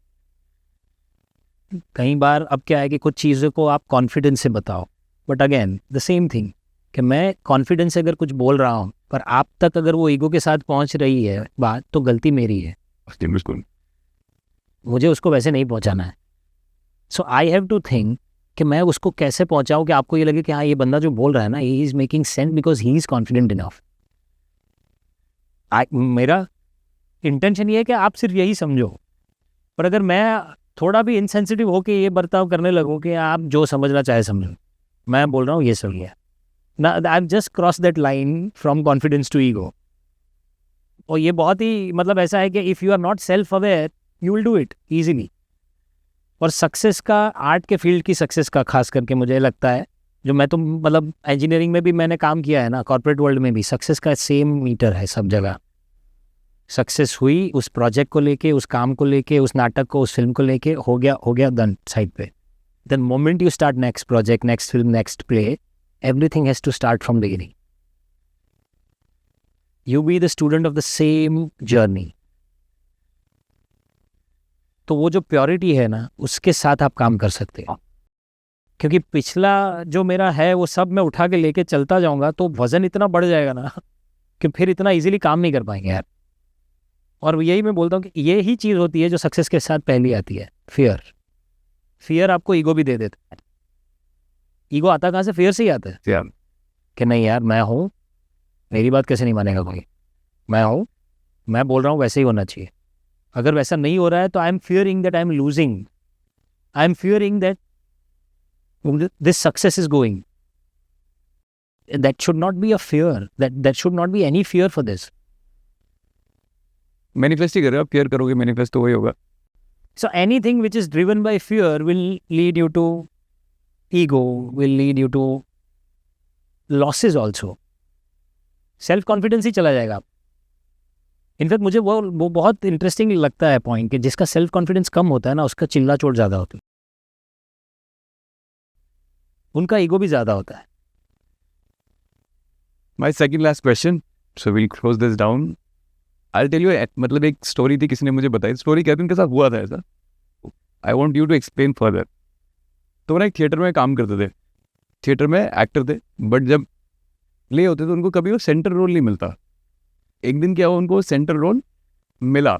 कई बार अब क्या है कि कुछ चीज़ों को आप कॉन्फिडेंस से बताओ, but again the same thing कि मैं कॉन्फिडेंस से अगर कुछ बोल रहा हूँ पर आप तक अगर वो ईगो के साथ पहुँच रही है बात, तो गलती मेरी है। बिल्कुल, मुझे उसको वैसे नहीं पहुँचाना है। सो आई हैव टू थिंक कि मैं उसको कैसे पहुँचाऊँ कि आपको ये लगे कि हाँ, ये बंदा जो बोल रहा है ना, he is making sense because he is confident enough. मेरा इंटेंशन ये है कि आप सिर्फ यही समझो, पर अगर मैं थोड़ा भी इनसेंसिटिव होकर ये बर्ताव करने लगूँ कि आप जो समझना चाहे समझो, मैं बोल रहा हूँ ये सही है ना, I just cross that line from confidence to ego. और ये बहुत ही मतलब ऐसा है कि if you are not self aware you will do it easily. और सक्सेस का, आर्ट के फील्ड की सक्सेस का खास करके मुझे लगता है, जो मैं तो मतलब इंजीनियरिंग में भी मैंने काम किया है ना, कॉर्पोरेट वर्ल्ड में भी सक्सेस का सेम मीटर है सब जगह। सक्सेस हुई उस प्रोजेक्ट को लेके, उस काम को लेके, उस नाटक को, उस फिल्म को लेके, हो गया डन साइड पे। Then moment you start next project, next film, next play, everything has to start from beginning. You be the student of the same journey. तो वो जो प्योरिटी है ना, उसके साथ आप काम कर सकते हो। क्योंकि पिछला जो मेरा है वो सब मैं उठा के लेके चलता जाऊंगा तो वजन इतना बढ़ जाएगा ना कि फिर इतना इजीली काम नहीं कर पाएंगे यार। और यही मैं बोलता हूँ कि ये ही चीज़ होती है जो सक्सेस के साथ पहली आती है, फियर आपको ईगो भी दे देता है। ईगो आता कहाँ से? फियर से ही आता है Yeah. कि नहीं यार मैं हूँ, मेरी बात कैसे नहीं मानेगा कोई, मैं हूँ, मैं बोल रहा हूँ वैसे ही होना चाहिए। अगर वैसा नहीं हो रहा है तो I am fearing that I am losing, I am fearing that this success is going. That should not be a fear, that should not be any fear for this. Manifest ही कर रहे हो आप, केयर करोगे मैनिफेस्ट तो वही होगा। So anything which is driven by fear will lead you to ego, will lead you to losses also. Self confidence ही चला जाएगा। इनफैक्ट मुझे वो बहुत इंटरेस्टिंग लगता है पॉइंट कि जिसका सेल्फ कॉन्फिडेंस कम होता है ना, उसका चिल्ला चोट ज़्यादा होती है, उनका ईगो भी ज़्यादा होता है। My second last question, so will close this down. I tell you, मतलब एक स्टोरी थी, किसी ने मुझे बताई स्टोरी, कहते उनके साथ हुआ था ऐसा। I want you to explain further. तो वो ना एक थिएटर में काम करते थे, थिएटर में एक्टर थे, बट जब प्ले होते तो उनको कभी वो सेंटर रोल नहीं मिलता। एक दिन क्या हुआ, उनको सेंटर रोल मिला,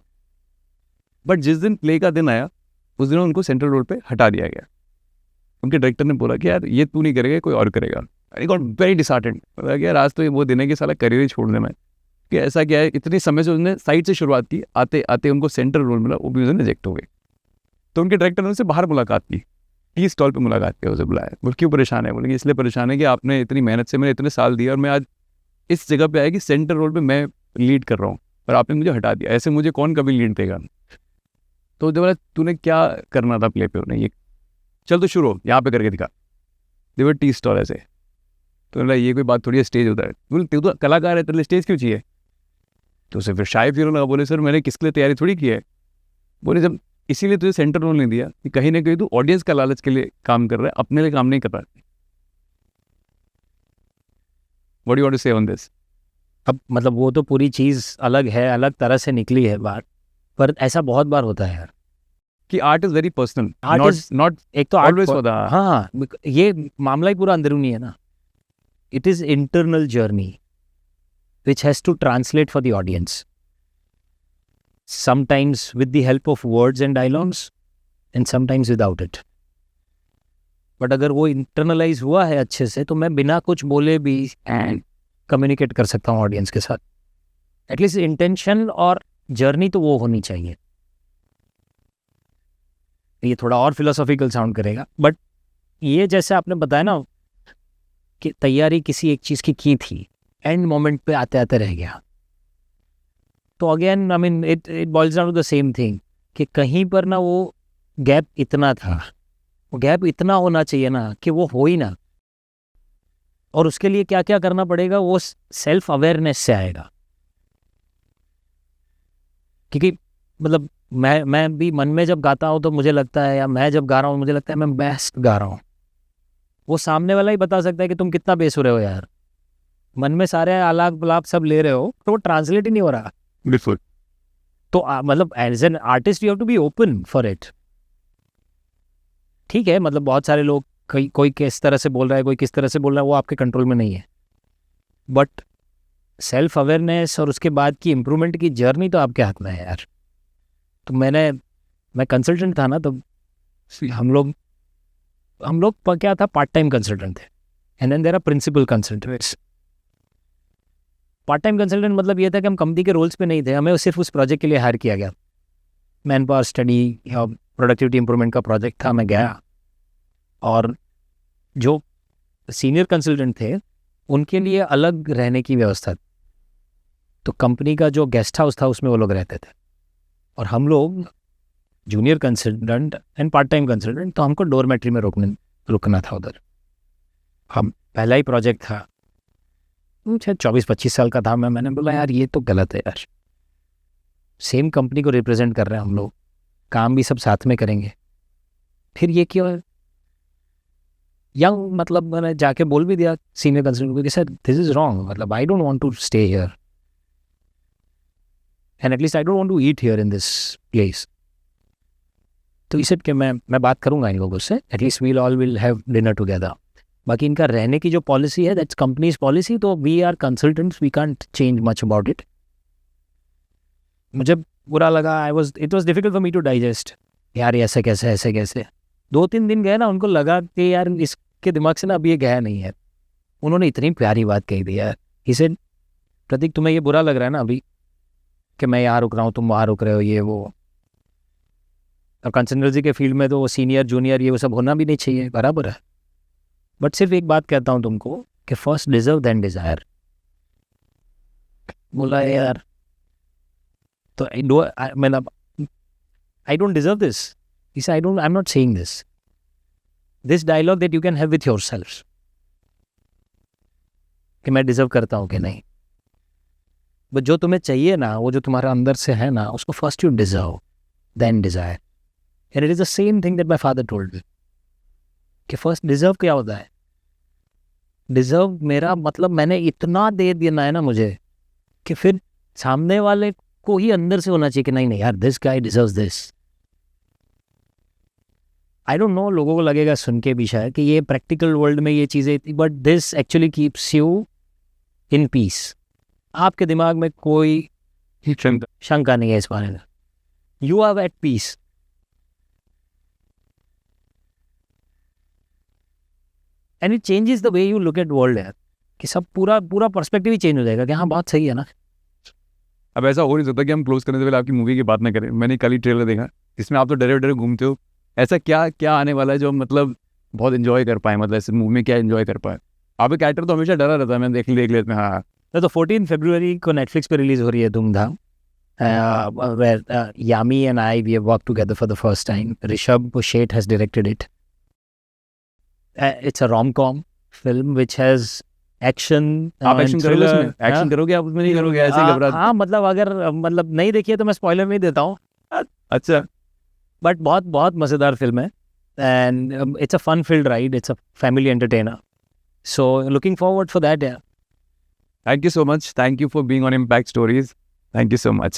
बट जिस दिन प्ले का दिन आया उस दिन उनको सेंट्रल रोल पे हटा दिया गया। उनके डायरेक्टर ने बोला कि यार ये तू नहीं करेगा, कोई और करेगा। I got very disheartened. बोला कि यार आज तो ये वो दिन है कि साला करियर ही छोड़ने में, कि ऐसा क्या है, इतने समय से उसने साइड से शुरुआत की, आते आते उनको सेंट्रल रोल मिला, वो भी उसने रिजेक्ट हो गए। तो उनके डायरेक्टर ने उनसे बाहर मुलाकात की, टी स्टॉल पे मुलाकात की, उसे बुलाया। बोले क्यों परेशान है? बोले कि इसलिए परेशान है कि आपने इतनी मेहनत से मैंने इतने साल दिए और मैं आज इस जगह पे आया कि सेंटर रोल पे मैं लीड कर रहा हूँ और आपने मुझे हटा दिया, ऐसे मुझे कौन कभी लीड देगा। तो जब बोला तूने क्या करना था प्ले पे, उन्हें ये चल तो शुरू हो यहाँ पे करके दिखा, देवर टी स्टॉल ऐसे। तो बोला ये कोई बात थोड़ी है, स्टेज होता है। बोले तू तो कलाकार है, तेरे स्टेज क्यों चाहिए? तो उसे फिर शायद फिर लगा, बोले सर मैंने किसके लिए तैयारी थोड़ी की है। बोले जब इसीलिए तुझे सेंटर रोल नहीं दिया कि कहीं ना कहीं तू ऑडियंस का लालच के लिए काम कर रहा है, अपने लिए काम नहीं कर रहा है। What do you want to say on this? अब मतलब वो तो पूरी चीज़ अलग है, अलग तरह से निकली है बात, पर ऐसा बहुत बार होता है यार कि art is very personal, Art not is- not एक तो ऑलवेज art फॉर द। हाँ, ये मामला ही पूरा अंदरूनी है ना। It is internal journey which has to translate for the audience, sometimes with the help of words and dialogues and sometimes without it. But अगर वो इंटरनलाइज हुआ है अच्छे से तो मैं बिना कुछ बोले भी कम्युनिकेट कर सकता हूँ ऑडियंस के साथ। एटलीस्ट इंटेंशन और जर्नी तो वो होनी चाहिए। ये थोड़ा और फिलोसॉफिकल साउंड करेगा, बट ये जैसे आपने बताया ना कि तैयारी किसी एक चीज़ की थी, एंड मोमेंट पे आते आते रह गया, तो again I mean it boils down to the same thing कि कहीं पर ना वो गैप इतना था, वो गैप इतना होना चाहिए ना कि वो हो ही ना। और उसके लिए क्या क्या करना पड़ेगा वो सेल्फ अवेयरनेस से आएगा। क्योंकि मतलब मैं भी मन में जब गाता हूँ तो मुझे लगता है, या मैं जब गा रहा हूँ मुझे लगता है मैं बेस्ट गा रहा हूँ। वो सामने वाला ही बता सकता है कि तुम कितना बेस हो रहे हो यार, मन में सारे आलाप बलाप सब ले रहे हो, तो वो ट्रांसलेट ही नहीं हो रहा। बिल्कुल। तो मतलब as an artist you have to be open for it. ठीक है, मतलब बहुत सारे लोग कोई किस तरह से बोल रहा है, कोई किस तरह से बोल रहा है, वो आपके कंट्रोल में नहीं है। बट सेल्फ अवेयरनेस और उसके बाद की इम्प्रूवमेंट की जर्नी तो आपके हाथ में है यार। तो मैं कंसल्टेंट था ना, तो हम लोग क्या था, पार्ट टाइम कंसल्टेंट थे, and then there are principal consultants. Part time consultant मतलब ये था कि हम कंपनी के रोल्स पे नहीं थे, हमें सिर्फ उस प्रोजेक्ट के लिए हायर किया गया। मैन पावर स्टडी या प्रोडक्टिविटी इंप्रूवमेंट का प्रोजेक्ट था, मैं गया, और जो सीनियर कंसल्टेंट थे उनके लिए अलग रहने की व्यवस्था थी। तो कंपनी का जो गेस्ट हाउस था उसमें वो लोग रहते थे, और हम लोग junior consultant and part time consultant, तो हमको डोरमेट्री में रुकना था उधर। हम पहला ही प्रोजेक्ट था, शायद 24-25 साल का था मैं। मैंने बोला यार ये तो गलत है यार, सेम कंपनी को रिप्रेजेंट कर रहे हैं हम लोग, काम भी सब साथ में करेंगे, फिर ये क्यों है यंग। मतलब मैंने जाके बोल भी दिया सीनियर कंसल्टेंट को कि सर दिस इज रॉन्ग, मतलब I don't want to stay here and at least I don't want to eat here in this place. तो इसे कि मैं बात करूंगा इन लोगों से, at least we'll all will have dinner together. बाकी इनका रहने की जो पॉलिसी है दैट्स कंपनीज पॉलिसी, तो we are consultants, we can't change much about it. मुझे बुरा लगा. It was difficult for me to digest. यार ये ऐसे कैसे 2-3 दिन गए ना, उनको लगा कि यार इसके दिमाग से ना अभी ये गया नहीं है. उन्होंने इतनी प्यारी बात कही थी यार. He said, प्रतीक तुम्हें ये बुरा लग रहा है ना अभी कि मैं यहाँ रुक रहा हूँ, तुम वहाँ रुक रहे हो, ये वो. और कंसल्टेंसी के फील्ड में तो वो सीनियर जूनियर ये वो सब होना भी नहीं चाहिए, बराबर है. बट सिर्फ एक बात कहता हूँ तुमको कि फर्स्ट डिजर्व देन डिजायर. बोला यार तो I don't deserve this. He said, I'm not saying this. This dialogue that you can have with yourself. कि मैं डिजर्व करता हूँ कि नहीं. बट जो तुम्हें चाहिए ना, वो जो तुम्हारे अंदर से है ना, उसको first you deserve then desire. And it is the same thing that my father told me कि फर्स्ट डिजर्व क्या होता है. डिजर्व मेरा मतलब मैंने इतना दे देना है ना मुझे कि फिर सामने वाले को ही अंदर से होना चाहिए कि नहीं यार, this guy deserves this. I don't no, लोगों को लगेगा सुन के भी शायद कि ये प्रैक्टिकल वर्ल्ड में ये चीज़ें थी, but this actually keeps you in peace. आपके दिमाग में कोई शंका नहीं है इस बारे में. You are at peace. And it changes the way you look at world है कि सब पूरा पर्सपेक्टिव ही चेंज हो जाएगा कि हाँ बात सही है ना. अब ऐसा हो नहीं सकता कि हम क्लोज करने से पहले आपकी मूवी की बात ना करें. मैंने कल ही ट्रेलर देखा, इसमें आप तो डरे घूमते हो. ऐसा क्या आने वाला है जो मतलब बहुत इन्जॉय कर पाए, मतलब ऐसे मूवी में क्या इन्जॉय कर पाए. आपका कैरेक्टर तो हमेशा डरा रहता है, मैं देख लेते हैं. हाँ तो 14 फरवरी को नेटफ्लिक्स पे रिलीज हो रही है धूमधाम. Yami and I, we have worked together for the first time. Rishabh Sheth has directed it. It's a rom-com film which has action. आप एक्शन करोगे उसमें? एक्शन करोगे आप उसमें? नहीं करोगे? ऐसे घबरा. हाँ मतलब अगर मतलब नहीं देखिए तो मैं स्पॉइलर नहीं देता हूँ. अच्छा. बट बहुत मज़ेदार फिल्म है. And it's a fun filled ride. It's a family entertainer. So looking forward for that. Thank you so much. Thank you for being on Impact Stories. Thank you so much.